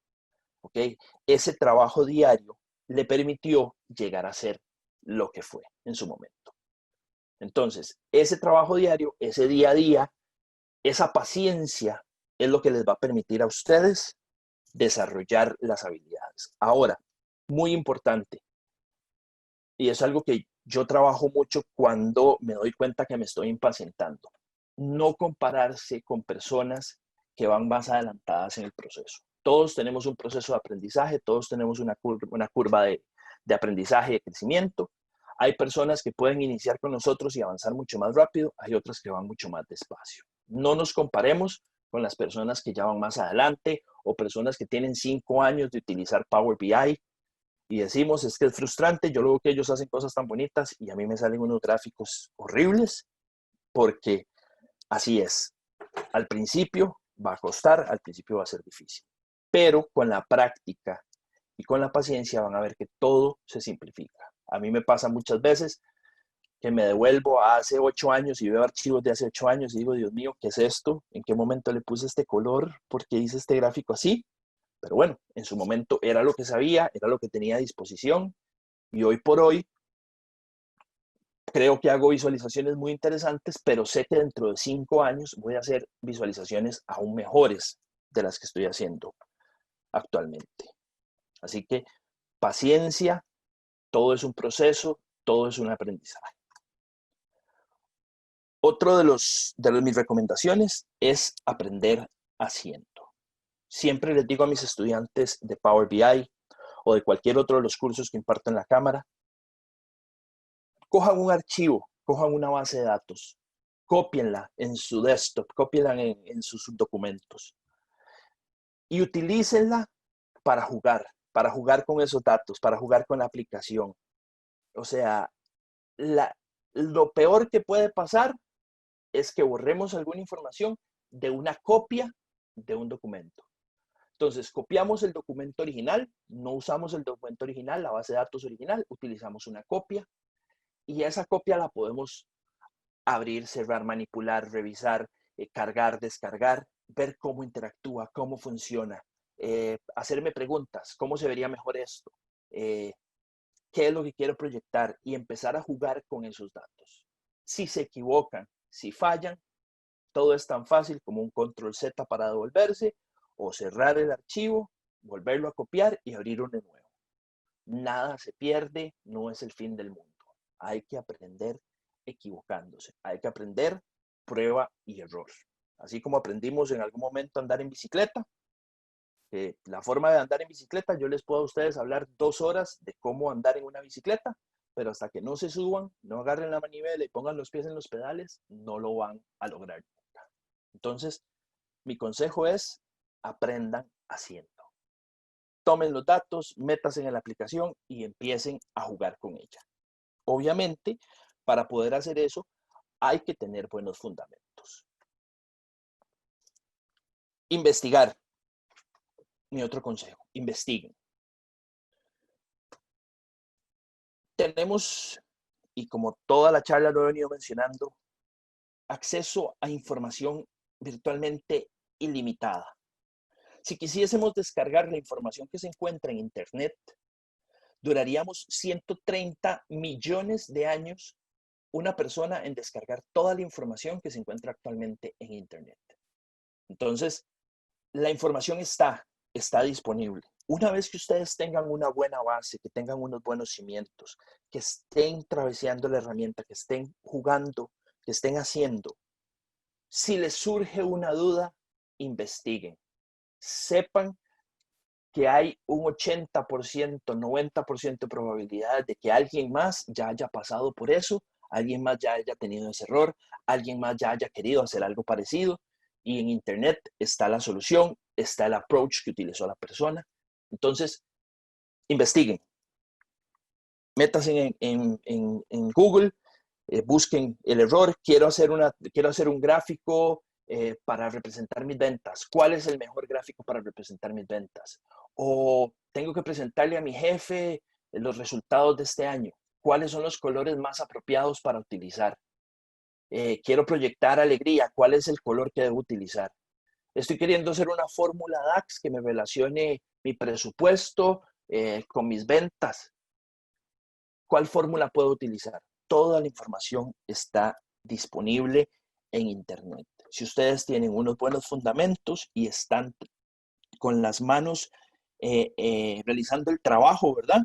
¿Okay? Ese trabajo diario le permitió llegar a ser lo que fue en su momento. Entonces, ese trabajo diario, ese día a día, esa paciencia es lo que les va a permitir a ustedes desarrollar las habilidades. Ahora, muy importante, y es algo que yo trabajo mucho cuando me doy cuenta que me estoy impacientando, no compararse con personas que van más adelantadas en el proceso. Todos tenemos un proceso de aprendizaje, todos tenemos una curva de aprendizaje y de crecimiento. Hay personas que pueden iniciar con nosotros y avanzar mucho más rápido, hay otras que van mucho más despacio. No nos comparemos con las personas que ya van más adelante o personas que tienen 5 años de utilizar Power BI y decimos, es que es frustrante, yo luego que ellos hacen cosas tan bonitas y a mí me salen unos gráficos horribles porque así es. Al principio va a costar, al principio va a ser difícil, pero con la práctica y con la paciencia van a ver que todo se simplifica. A mí me pasa muchas veces que me devuelvo a hace 8 años y veo archivos de hace 8 años y digo, Dios mío, ¿qué es esto? ¿En qué momento le puse este color? ¿Por qué hice este gráfico así? Pero bueno, en su momento era lo que sabía, era lo que tenía a disposición, y hoy por hoy creo que hago visualizaciones muy interesantes, pero sé que dentro de 5 años voy a hacer visualizaciones aún mejores de las que estoy haciendo actualmente. Así que paciencia, todo es un proceso, todo es un aprendizaje. Otro de mis recomendaciones es aprender haciendo. Siempre les digo a mis estudiantes de Power BI o de cualquier otro de los cursos que imparto en la cámara, cojan un archivo, cojan una base de datos, cópienla en su desktop, cópienla en sus documentos y utilícenla para jugar con esos datos, para jugar con la aplicación. O sea, lo peor que puede pasar es que borremos alguna información de una copia de un documento. Entonces, copiamos el documento original, no usamos el documento original, la base de datos original, utilizamos una copia y esa copia la podemos abrir, cerrar, manipular, revisar, cargar, descargar, ver cómo interactúa, cómo funciona, hacerme preguntas, cómo se vería mejor esto, qué es lo que quiero proyectar y empezar a jugar con esos datos. Si se equivocan, si fallan, todo es tan fácil como un control Z para devolverse o cerrar el archivo, volverlo a copiar y abrir uno nuevo. Nada se pierde, no es el fin del mundo. Hay que aprender equivocándose. Hay que aprender prueba y error. Así como aprendimos en algún momento a andar en bicicleta, la forma de andar en bicicleta, yo les puedo a ustedes hablar 2 horas de cómo andar en una bicicleta, pero hasta que no se suban, no agarren la manivela y pongan los pies en los pedales, no lo van a lograr nunca. Entonces, mi consejo es, aprendan haciendo. Tomen los datos, métanse en la aplicación y empiecen a jugar con ella. Obviamente, para poder hacer eso, hay que tener buenos fundamentos. Investigar. Mi otro consejo, investiguen. Tenemos, y como toda la charla lo he venido mencionando, acceso a información virtualmente ilimitada. Si quisiésemos descargar la información que se encuentra en Internet, duraríamos 130 millones de años una persona en descargar toda la información que se encuentra actualmente en Internet. Entonces, la información está disponible. Una vez que ustedes tengan una buena base, que tengan unos buenos cimientos, que estén traveseando la herramienta, que estén jugando, que estén haciendo, si les surge una duda, investiguen. Sepan que hay un 80%, 90% de probabilidad de que alguien más ya haya pasado por eso, alguien más ya haya tenido ese error, alguien más ya haya querido hacer algo parecido, y en Internet está la solución, está el approach que utilizó la persona. Entonces, investiguen. Métanse en Google, busquen el error, quiero hacer un gráfico para representar mis ventas. ¿Cuál es el mejor gráfico para representar mis ventas? O tengo que presentarle a mi jefe los resultados de este año. ¿Cuáles son los colores más apropiados para utilizar? Quiero proyectar alegría. ¿Cuál es el color que debo utilizar? Estoy queriendo hacer una fórmula DAX que me relacione mi presupuesto con mis ventas. ¿Cuál fórmula puedo utilizar? Toda la información está disponible en Internet. Si ustedes tienen unos buenos fundamentos y están con las manos realizando el trabajo, ¿verdad?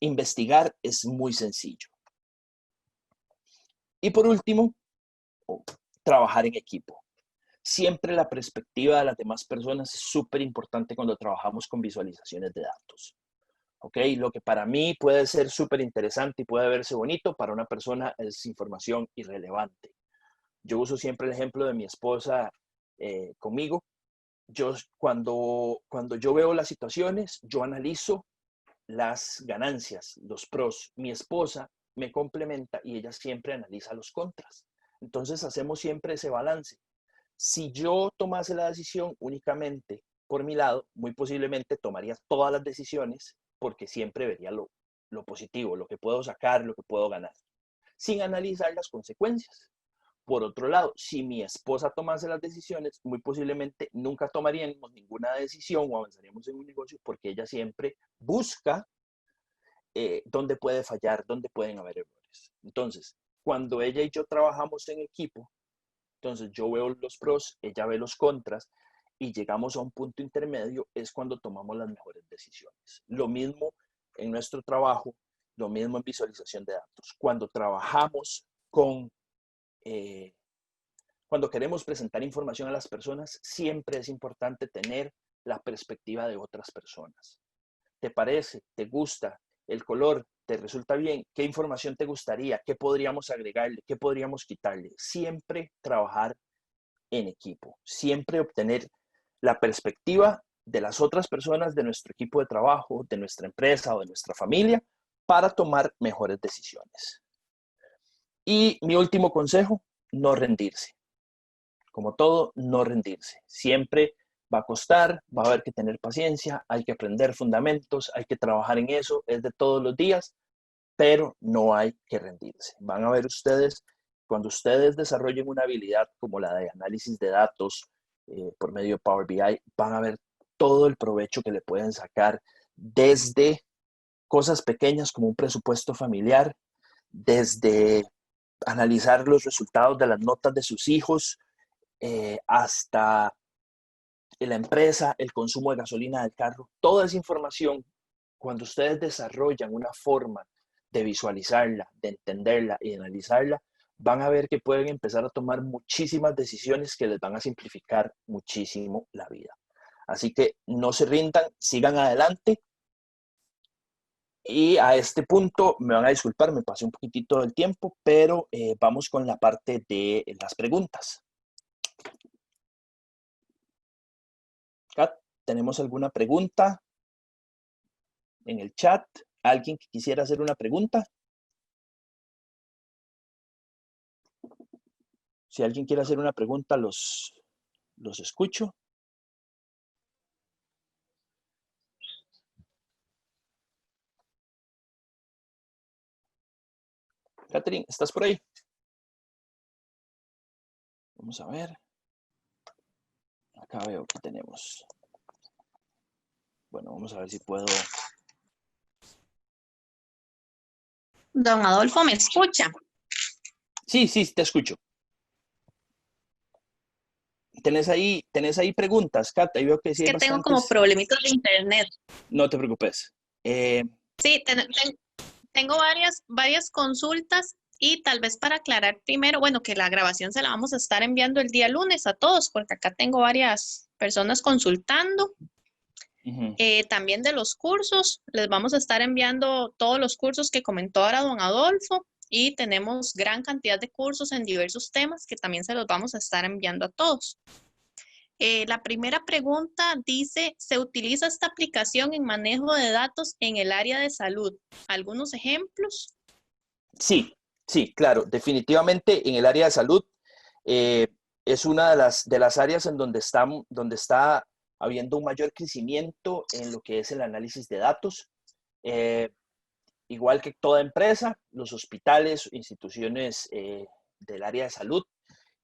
Investigar es muy sencillo. Y por último, trabajar en equipo. Siempre la perspectiva de las demás personas es súper importante cuando trabajamos con visualizaciones de datos. ¿Ok? Lo que para mí puede ser súper interesante y puede verse bonito, para una persona es información irrelevante. Yo uso siempre el ejemplo de mi esposa conmigo. Cuando yo veo las situaciones, yo analizo las ganancias, los pros. Mi esposa me complementa y ella siempre analiza los contras. Entonces hacemos siempre ese balance. Si yo tomase la decisión únicamente por mi lado, muy posiblemente tomaría todas las decisiones porque siempre vería lo positivo, lo que puedo sacar, lo que puedo ganar, sin analizar las consecuencias. Por otro lado, si mi esposa tomase las decisiones, muy posiblemente nunca tomaríamos ninguna decisión o avanzaríamos en un negocio porque ella siempre busca dónde puede fallar, dónde pueden haber errores. Entonces, cuando ella y yo trabajamos en equipo, entonces yo veo los pros, ella ve los contras y llegamos a un punto intermedio, es cuando tomamos las mejores decisiones. Lo mismo en nuestro trabajo, lo mismo en visualización de datos. Cuando trabajamos cuando queremos presentar información a las personas, siempre es importante tener la perspectiva de otras personas. ¿Te parece? ¿Te gusta? ¿El color te resulta bien? ¿Qué información te gustaría? ¿Qué podríamos agregarle? ¿Qué podríamos quitarle? Siempre trabajar en equipo. Siempre obtener la perspectiva de las otras personas de nuestro equipo de trabajo, de nuestra empresa o de nuestra familia para tomar mejores decisiones. Y mi último consejo, no rendirse. Como todo, no rendirse. Siempre va a costar, va a haber que tener paciencia, hay que aprender fundamentos, hay que trabajar en eso, es de todos los días, pero no hay que rendirse. Van a ver ustedes, cuando ustedes desarrollen una habilidad como la de análisis de datos por medio de Power BI, van a ver todo el provecho que le pueden sacar desde cosas pequeñas como un presupuesto familiar, desde analizar los resultados de las notas de sus hijos, hasta la empresa, el consumo de gasolina del carro. Toda esa información, cuando ustedes desarrollan una forma de visualizarla, de entenderla y de analizarla, van a ver que pueden empezar a tomar muchísimas decisiones que les van a simplificar muchísimo la vida. Así que no se rindan, sigan adelante. Y a este punto me van a disculpar, me pasé un poquitito del tiempo, pero vamos con la parte de las preguntas. Kat, ¿tenemos alguna pregunta en el chat? ¿Alguien que quisiera hacer una pregunta? Si alguien quiere hacer una pregunta, los escucho. Catherine, ¿estás por ahí? Vamos a ver. Acá veo que tenemos. Bueno, vamos a ver si puedo. Don Adolfo, ¿me escucha? Sí, te escucho. ¿Tenés ahí preguntas, Kat? Ahí veo que sí Es hay que tengo bastantes. como problemitas de internet. No te preocupes. Sí, tengo varias consultas y tal vez para aclarar primero, bueno, que la grabación se la vamos a estar enviando el día lunes a todos, porque acá tengo varias personas consultando. También de los cursos, les vamos a estar enviando todos los cursos que comentó ahora don Adolfo y tenemos gran cantidad de cursos en diversos temas que también se los vamos a estar enviando a todos. La primera pregunta dice, ¿se utiliza esta aplicación en manejo de datos en el área de salud? ¿Algunos ejemplos? Sí, claro. Definitivamente en el área de salud es una de las áreas en donde está habiendo un mayor crecimiento en lo que es el análisis de datos. Igual que toda empresa, los hospitales, instituciones del área de salud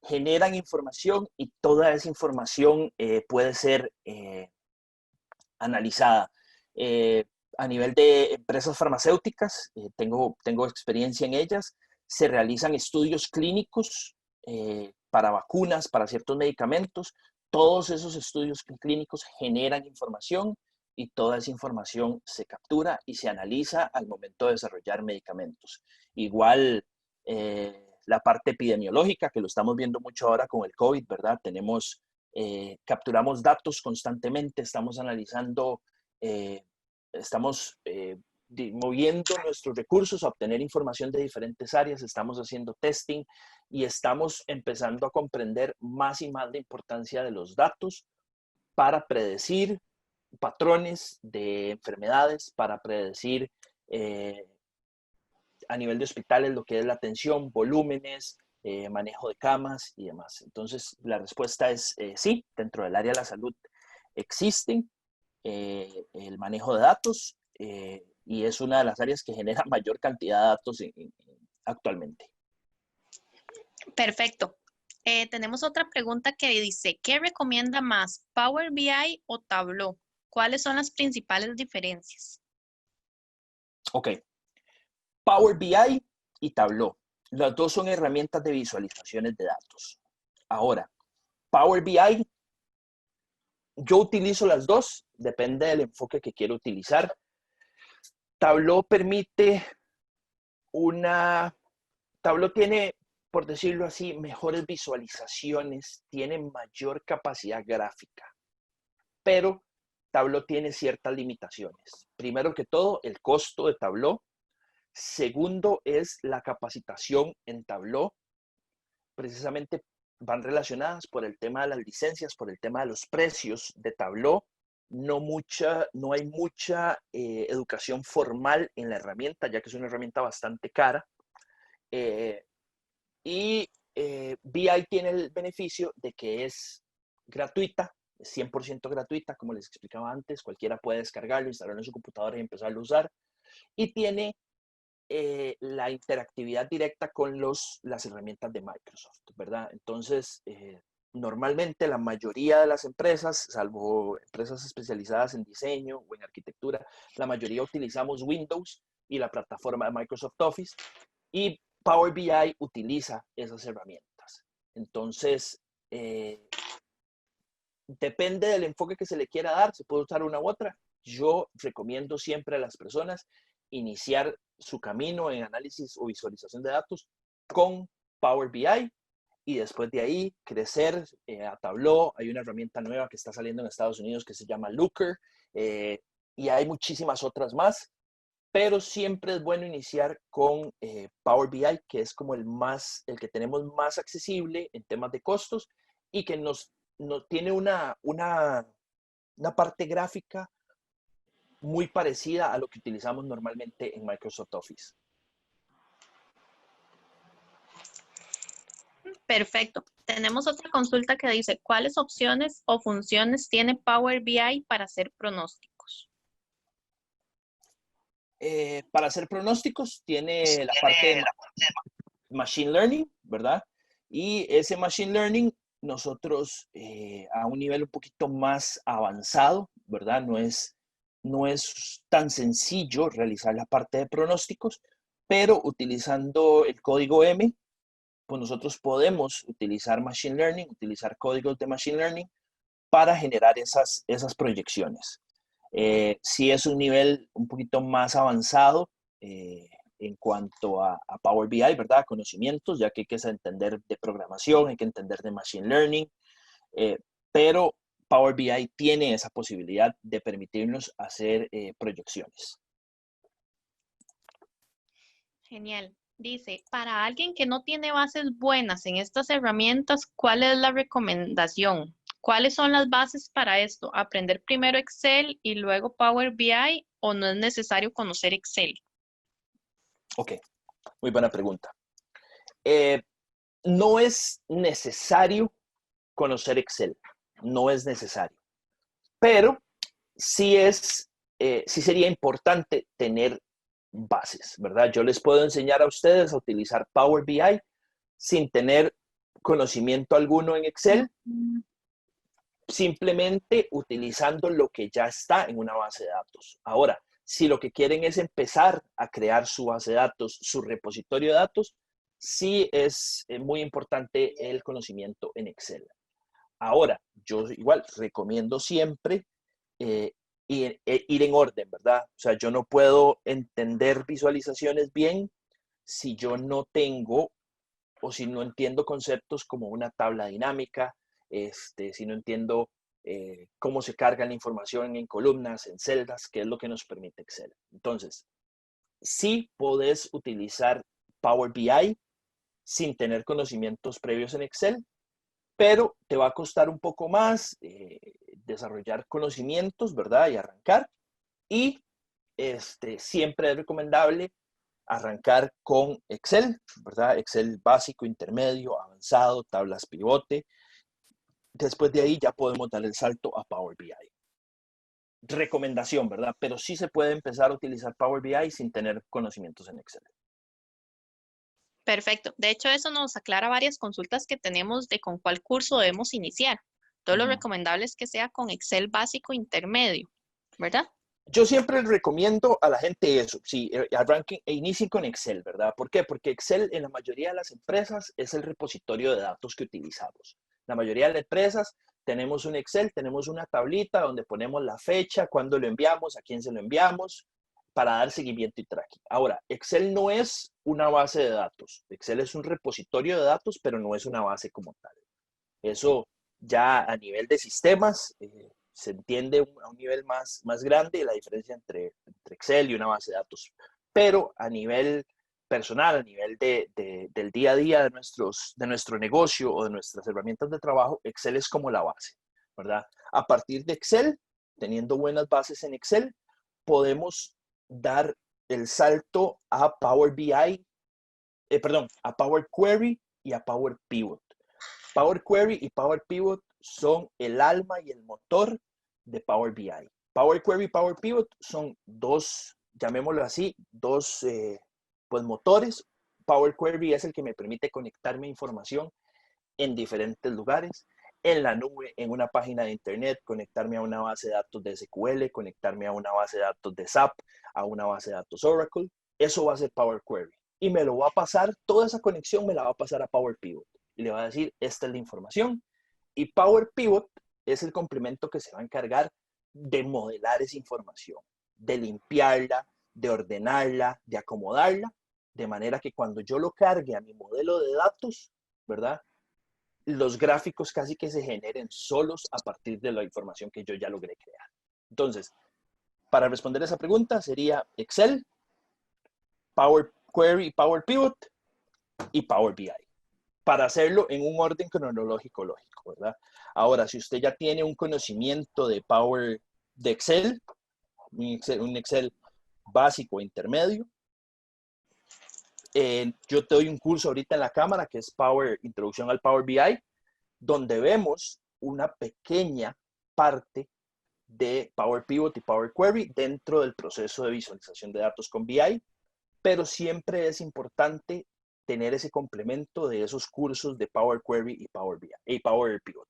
generan información y toda esa información puede ser analizada. A nivel de empresas farmacéuticas, tengo experiencia en ellas, se realizan estudios clínicos para vacunas, para ciertos medicamentos. Todos esos estudios clínicos generan información y toda esa información se captura y se analiza al momento de desarrollar medicamentos. Igual la parte epidemiológica, que lo estamos viendo mucho ahora con el COVID, ¿verdad? Capturamos datos constantemente, estamos analizando, estamos moviendo nuestros recursos a obtener información de diferentes áreas, estamos haciendo testing y estamos empezando a comprender más y más la importancia de los datos para predecir patrones de enfermedades, para predecir a nivel de hospitales lo que es la atención, volúmenes, manejo de camas y demás. Entonces, la respuesta es sí, dentro del área de la salud existen el manejo de datos y es una de las áreas que genera mayor cantidad de datos actualmente. Perfecto. Tenemos otra pregunta que dice, ¿qué recomienda más, Power BI o Tableau? ¿Cuáles son las principales diferencias? Ok. Power BI y Tableau. Las dos son herramientas de visualizaciones de datos. Ahora, Power BI, yo utilizo las dos, depende del enfoque que quiero utilizar. Tableau permite Tableau tiene, por decirlo así, mejores visualizaciones, tiene mayor capacidad gráfica, pero Tableau tiene ciertas limitaciones. Primero que todo, el costo de Tableau. Segundo es la capacitación en Tableau. Precisamente van relacionadas por el tema de las licencias, por el tema de los precios de Tableau. No hay mucha educación formal en la herramienta, ya que es una herramienta bastante cara. BI tiene el beneficio de que es gratuita, es 100% gratuita, como les explicaba antes. Cualquiera puede descargarlo, instalarlo en su computadora y empezarlo a usar. Y tiene la interactividad directa con las herramientas de Microsoft, ¿verdad? Entonces, normalmente la mayoría de las empresas, salvo empresas especializadas en diseño o en arquitectura, la mayoría utilizamos Windows y la plataforma de Microsoft Office, y Power BI utiliza esas herramientas. Entonces, depende del enfoque que se le quiera dar, se puede usar una u otra. Yo recomiendo siempre a las personas iniciar su camino en análisis o visualización de datos con Power BI y después de ahí crecer a Tableau. Hay una herramienta nueva que está saliendo en Estados Unidos que se llama Looker y hay muchísimas otras más, pero siempre es bueno iniciar con Power BI, que es como el que tenemos más accesible en temas de costos y que nos tiene una parte gráfica muy parecida a lo que utilizamos normalmente en Microsoft Office. Perfecto. Tenemos otra consulta que dice, ¿cuáles opciones o funciones tiene Power BI para hacer pronósticos? Para hacer pronósticos tiene la parte de Machine Learning, ¿verdad? Y ese Machine Learning nosotros a un nivel un poquito más avanzado, ¿verdad? No es tan sencillo realizar la parte de pronósticos, pero utilizando el código M, pues nosotros podemos utilizar Machine Learning, utilizar códigos de Machine Learning para generar esas proyecciones. Sí es un nivel un poquito más avanzado en cuanto a Power BI, ¿verdad? Conocimientos, ya que hay que entender de programación, hay que entender de Machine Learning, pero Power BI tiene esa posibilidad de permitirnos hacer proyecciones. Genial. Dice, para alguien que no tiene bases buenas en estas herramientas, ¿cuál es la recomendación? ¿Cuáles son las bases para esto? ¿Aprender primero Excel y luego Power BI o no es necesario conocer Excel? Ok, muy buena pregunta. No es necesario conocer Excel, no es necesario, pero sí sería importante tener bases, ¿verdad? Yo les puedo enseñar a ustedes a utilizar Power BI sin tener conocimiento alguno en Excel, simplemente utilizando lo que ya está en una base de datos. Ahora, si lo que quieren es empezar a crear su base de datos, su repositorio de datos, sí es muy importante el conocimiento en Excel. Ahora, yo igual recomiendo siempre ir en orden, ¿verdad? O sea, yo no puedo entender visualizaciones bien si yo no tengo o si no entiendo conceptos como una tabla dinámica, si no entiendo cómo se carga la información en columnas, en celdas, que es lo que nos permite Excel. Entonces, sí podés utilizar Power BI sin tener conocimientos previos en Excel, pero te va a costar un poco más desarrollar conocimientos, ¿verdad? Y arrancar. Y siempre es recomendable arrancar con Excel, ¿verdad? Excel básico, intermedio, avanzado, tablas pivote. Después de ahí ya podemos dar el salto a Power BI. Recomendación, ¿verdad? Pero sí se puede empezar a utilizar Power BI sin tener conocimientos en Excel. Perfecto. De hecho, eso nos aclara varias consultas que tenemos de con cuál curso debemos iniciar. Todo lo recomendable es que sea con Excel básico intermedio, ¿verdad? Yo siempre recomiendo a la gente eso, sí, arranquen e inicien con Excel, ¿verdad? ¿Por qué? Porque Excel en la mayoría de las empresas es el repositorio de datos que utilizamos. La mayoría de las empresas tenemos un Excel, tenemos una tablita donde ponemos la fecha, cuándo lo enviamos, a quién se lo enviamos, para dar seguimiento y tracking. Ahora, Excel no es una base de datos. Excel es un repositorio de datos, pero no es una base como tal. Eso ya a nivel de sistemas se entiende a un nivel más grande la diferencia entre Excel y una base de datos. Pero a nivel personal, a nivel del día a día de nuestro negocio o de nuestras herramientas de trabajo, Excel es como la base, ¿verdad? A partir de Excel, teniendo buenas bases en Excel, podemos dar el salto a Power BI, a Power Query y a Power Pivot. Power Query y Power Pivot son el alma y el motor de Power BI. Power Query y Power Pivot son dos, llamémoslo así, dos pues motores. Power Query es el que me permite conectarme a información en diferentes lugares, en la nube, en una página de internet, conectarme a una base de datos de SQL, conectarme a una base de datos de SAP, a una base de datos Oracle. Eso va a ser Power Query. Y me lo va a pasar, toda esa conexión me la va a pasar a Power Pivot. Y le va a decir, esta es la información. Y Power Pivot es el complemento que se va a encargar de modelar esa información, de limpiarla, de ordenarla, de acomodarla, de manera que cuando yo lo cargue a mi modelo de datos, ¿verdad? Los gráficos casi que se generen solos a partir de la información que yo ya logré crear. Entonces, para responder esa pregunta sería Excel, Power Query, Power Pivot y Power BI. Para hacerlo en un orden cronológico lógico, ¿verdad? Ahora, si usted ya tiene un conocimiento de Excel, un Excel básico e intermedio, yo te doy un curso ahorita en la cámara que es Introducción al Power BI, donde vemos una pequeña parte de Power Pivot y Power Query dentro del proceso de visualización de datos con BI, pero siempre es importante tener ese complemento de esos cursos de Power Query y Power BI y Power Pivot.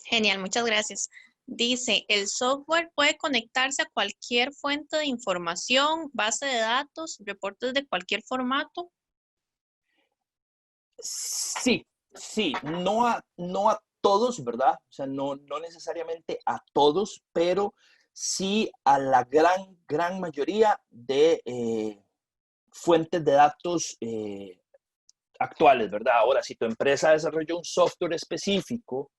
Genial, muchas gracias. Dice, ¿el software puede conectarse a cualquier fuente de información, base de datos, reportes de cualquier formato? Sí, no a todos, ¿verdad? O sea, no necesariamente a todos, pero sí a la gran mayoría de fuentes de datos actuales, ¿verdad? Ahora, si tu empresa desarrolla un software específico,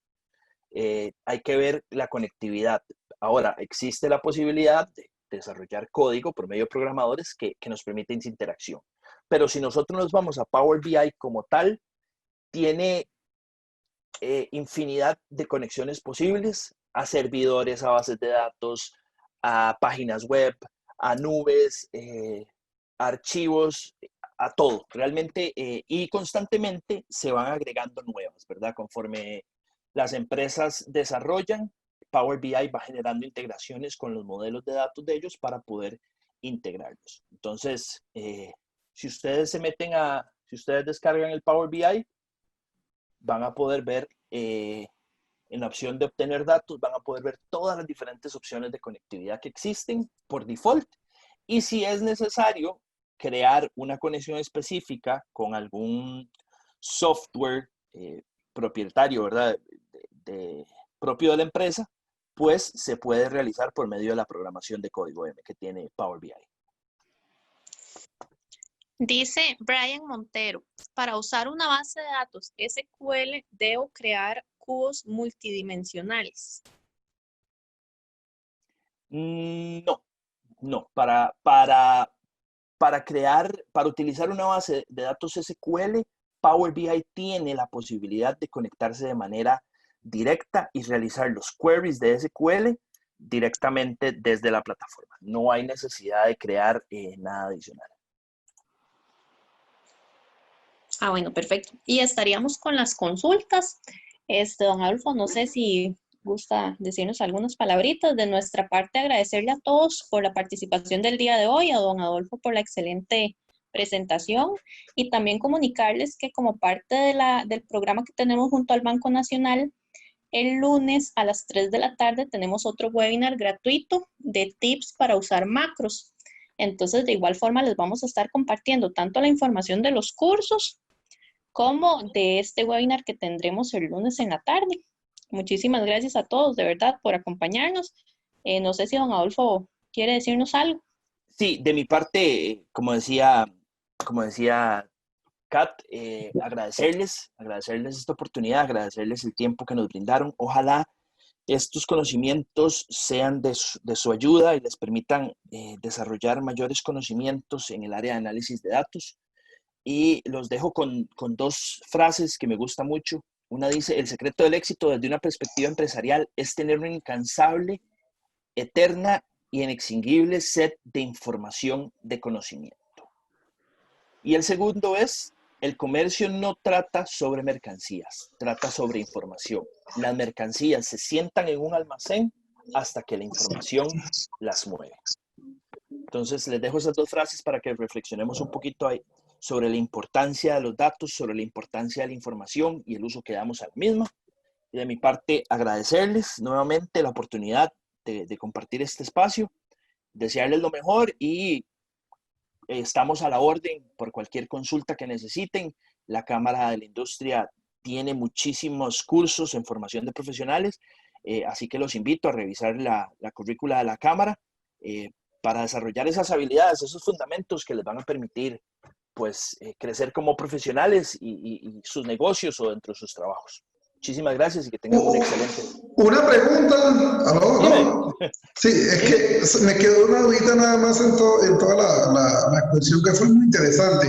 hay que ver la conectividad. Ahora, existe la posibilidad de desarrollar código por medio de programadores que nos permiten esa interacción. Pero si nosotros nos vamos a Power BI como tal, tiene infinidad de conexiones posibles a servidores, a bases de datos, a páginas web, a nubes, archivos, a todo. Realmente, y constantemente se van agregando nuevas, ¿verdad? Conforme las empresas desarrollan, Power BI va generando integraciones con los modelos de datos de ellos para poder integrarlos. Entonces, si ustedes si ustedes descargan el Power BI, van a poder ver en la opción de obtener datos, van a poder ver todas las diferentes opciones de conectividad que existen por default. Y si es necesario crear una conexión específica con algún software propietario, ¿verdad? Propio de la empresa, pues se puede realizar por medio de la programación de código M que tiene Power BI. Dice Brian Montero, para usar una base de datos SQL, ¿debo crear cubos multidimensionales? No. Para utilizar una base de datos SQL, Power BI tiene la posibilidad de conectarse de manera directa y realizar los queries de SQL directamente desde la plataforma. No hay necesidad de crear nada adicional. Ah, bueno, perfecto. Y estaríamos con las consultas. Don Adolfo, no sé si gusta decirnos algunas palabritas. De nuestra parte, agradecerle a todos por la participación del día de hoy, a don Adolfo por la excelente presentación y también comunicarles que como parte del programa que tenemos junto al Banco Nacional, el lunes a las 3 de la tarde tenemos otro webinar gratuito de tips para usar macros. Entonces, de igual forma, les vamos a estar compartiendo tanto la información de los cursos como de este webinar que tendremos el lunes en la tarde. Muchísimas gracias a todos, de verdad, por acompañarnos. No sé si don Adolfo quiere decirnos algo. Sí, de mi parte, como decía Kat, agradecerles esta oportunidad, agradecerles el tiempo que nos brindaron. Ojalá estos conocimientos sean de su ayuda y les permitan desarrollar mayores conocimientos en el área de análisis de datos. Y los dejo con dos frases que me gustan mucho. Una dice: el secreto del éxito desde una perspectiva empresarial es tener una incansable, eterna y inextinguible sed de información, de conocimiento. Y el segundo es: el comercio no trata sobre mercancías, trata sobre información. Las mercancías se sientan en un almacén hasta que la información las mueve. Entonces, les dejo esas dos frases para que reflexionemos un poquito ahí sobre la importancia de los datos, sobre la importancia de la información y el uso que damos a la misma. Y de mi parte, agradecerles nuevamente la oportunidad de compartir este espacio, desearles lo mejor y estamos a la orden por cualquier consulta que necesiten. La Cámara de la Industria tiene muchísimos cursos en formación de profesionales, así que los invito a revisar la currícula de la Cámara para desarrollar esas habilidades, esos fundamentos que les van a permitir pues crecer como profesionales y sus negocios o dentro de sus trabajos. Muchísimas gracias y que tengan un excelente. Una pregunta, ¿aló? ¿No? Sí, es que me quedó una dudita nada más en toda la exposición, que fue muy interesante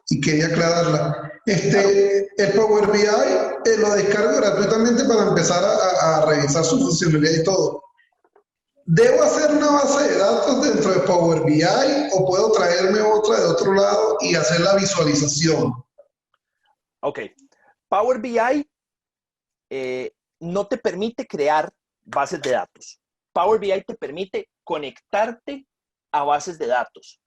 y quería aclararla. El Power BI lo descargo gratuitamente para empezar a revisar su funcionalidad y todo. ¿Debo hacer una base de datos dentro de Power BI o puedo traerme otra de otro lado y hacer la visualización? Ok. Power BI no te permite crear bases de datos. Power BI te permite conectarte a bases de datos.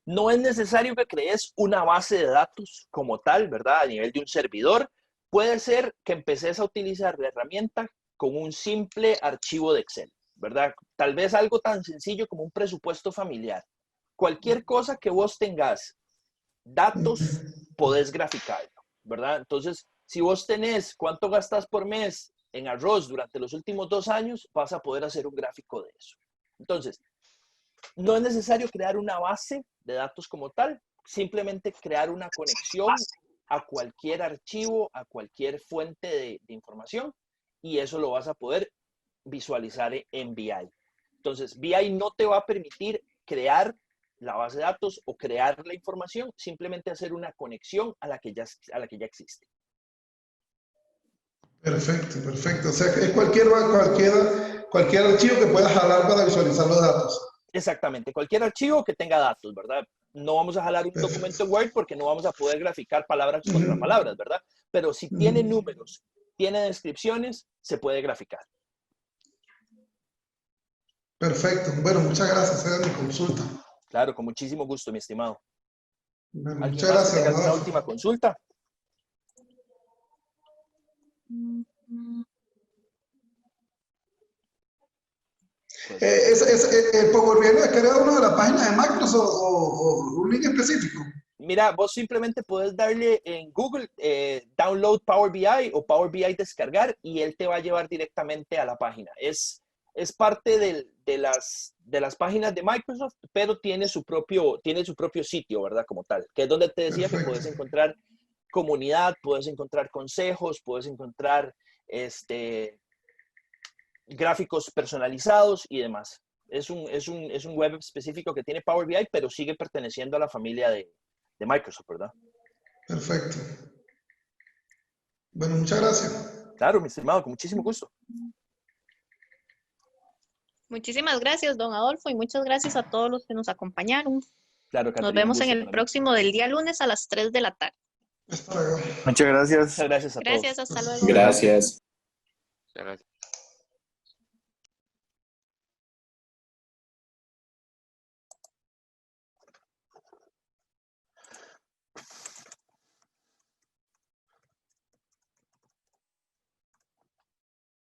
No es necesario que crees una base de datos como tal, ¿verdad? A nivel de un servidor. Puede ser que empeces a utilizar la herramienta con un simple archivo de Excel, ¿verdad? Tal vez algo tan sencillo como un presupuesto familiar. Cualquier cosa que vos tengas datos, podés graficarlo, ¿verdad? Entonces, si vos tenés cuánto gastas por mes en arroz durante los últimos 2 años, vas a poder hacer un gráfico de eso. Entonces, no es necesario crear una base de datos como tal, simplemente crear una conexión a cualquier archivo, a cualquier fuente de información, y eso lo vas a poder visualizar en BI. Entonces, BI no te va a permitir crear la base de datos o crear la información, simplemente hacer una conexión a la que ya existe. Perfecto, perfecto. O sea, que es cualquier archivo que puedas jalar para visualizar los datos. Exactamente, cualquier archivo que tenga datos, ¿verdad? No vamos a jalar un documento Word porque no vamos a poder graficar palabras contra palabras, ¿verdad? Pero si tiene números, tiene descripciones, se puede graficar. Perfecto. Bueno, muchas gracias. Esa es mi consulta. Claro, con muchísimo gusto, mi estimado. Bueno, ¿Alguien muchas más gracias. que tenga alguna última consulta? ¿El Power BI es creado una de las páginas de Microsoft o un link específico? Mira, vos simplemente puedes darle en Google download Power BI o Power BI descargar y él te va a llevar directamente a la página. Es parte de las páginas de Microsoft, pero tiene su propio sitio, ¿verdad? Como tal, que es donde te decía que puedes encontrar comunidad, puedes encontrar consejos, puedes encontrar gráficos personalizados y demás. Es un web específico que tiene Power BI, pero sigue perteneciendo a la familia de Microsoft, ¿verdad? Perfecto. Bueno, muchas gracias. Claro, mi estimado, con muchísimo gusto. Muchísimas gracias, don Adolfo, y muchas gracias a todos los que nos acompañaron. Claro, Nos Caterina, vemos un en gusto el para mí. próximo del día lunes a las 3 de la tarde. Hasta luego. Muchas gracias. Muchas gracias a todos. Gracias, hasta luego. Gracias. Muchas gracias.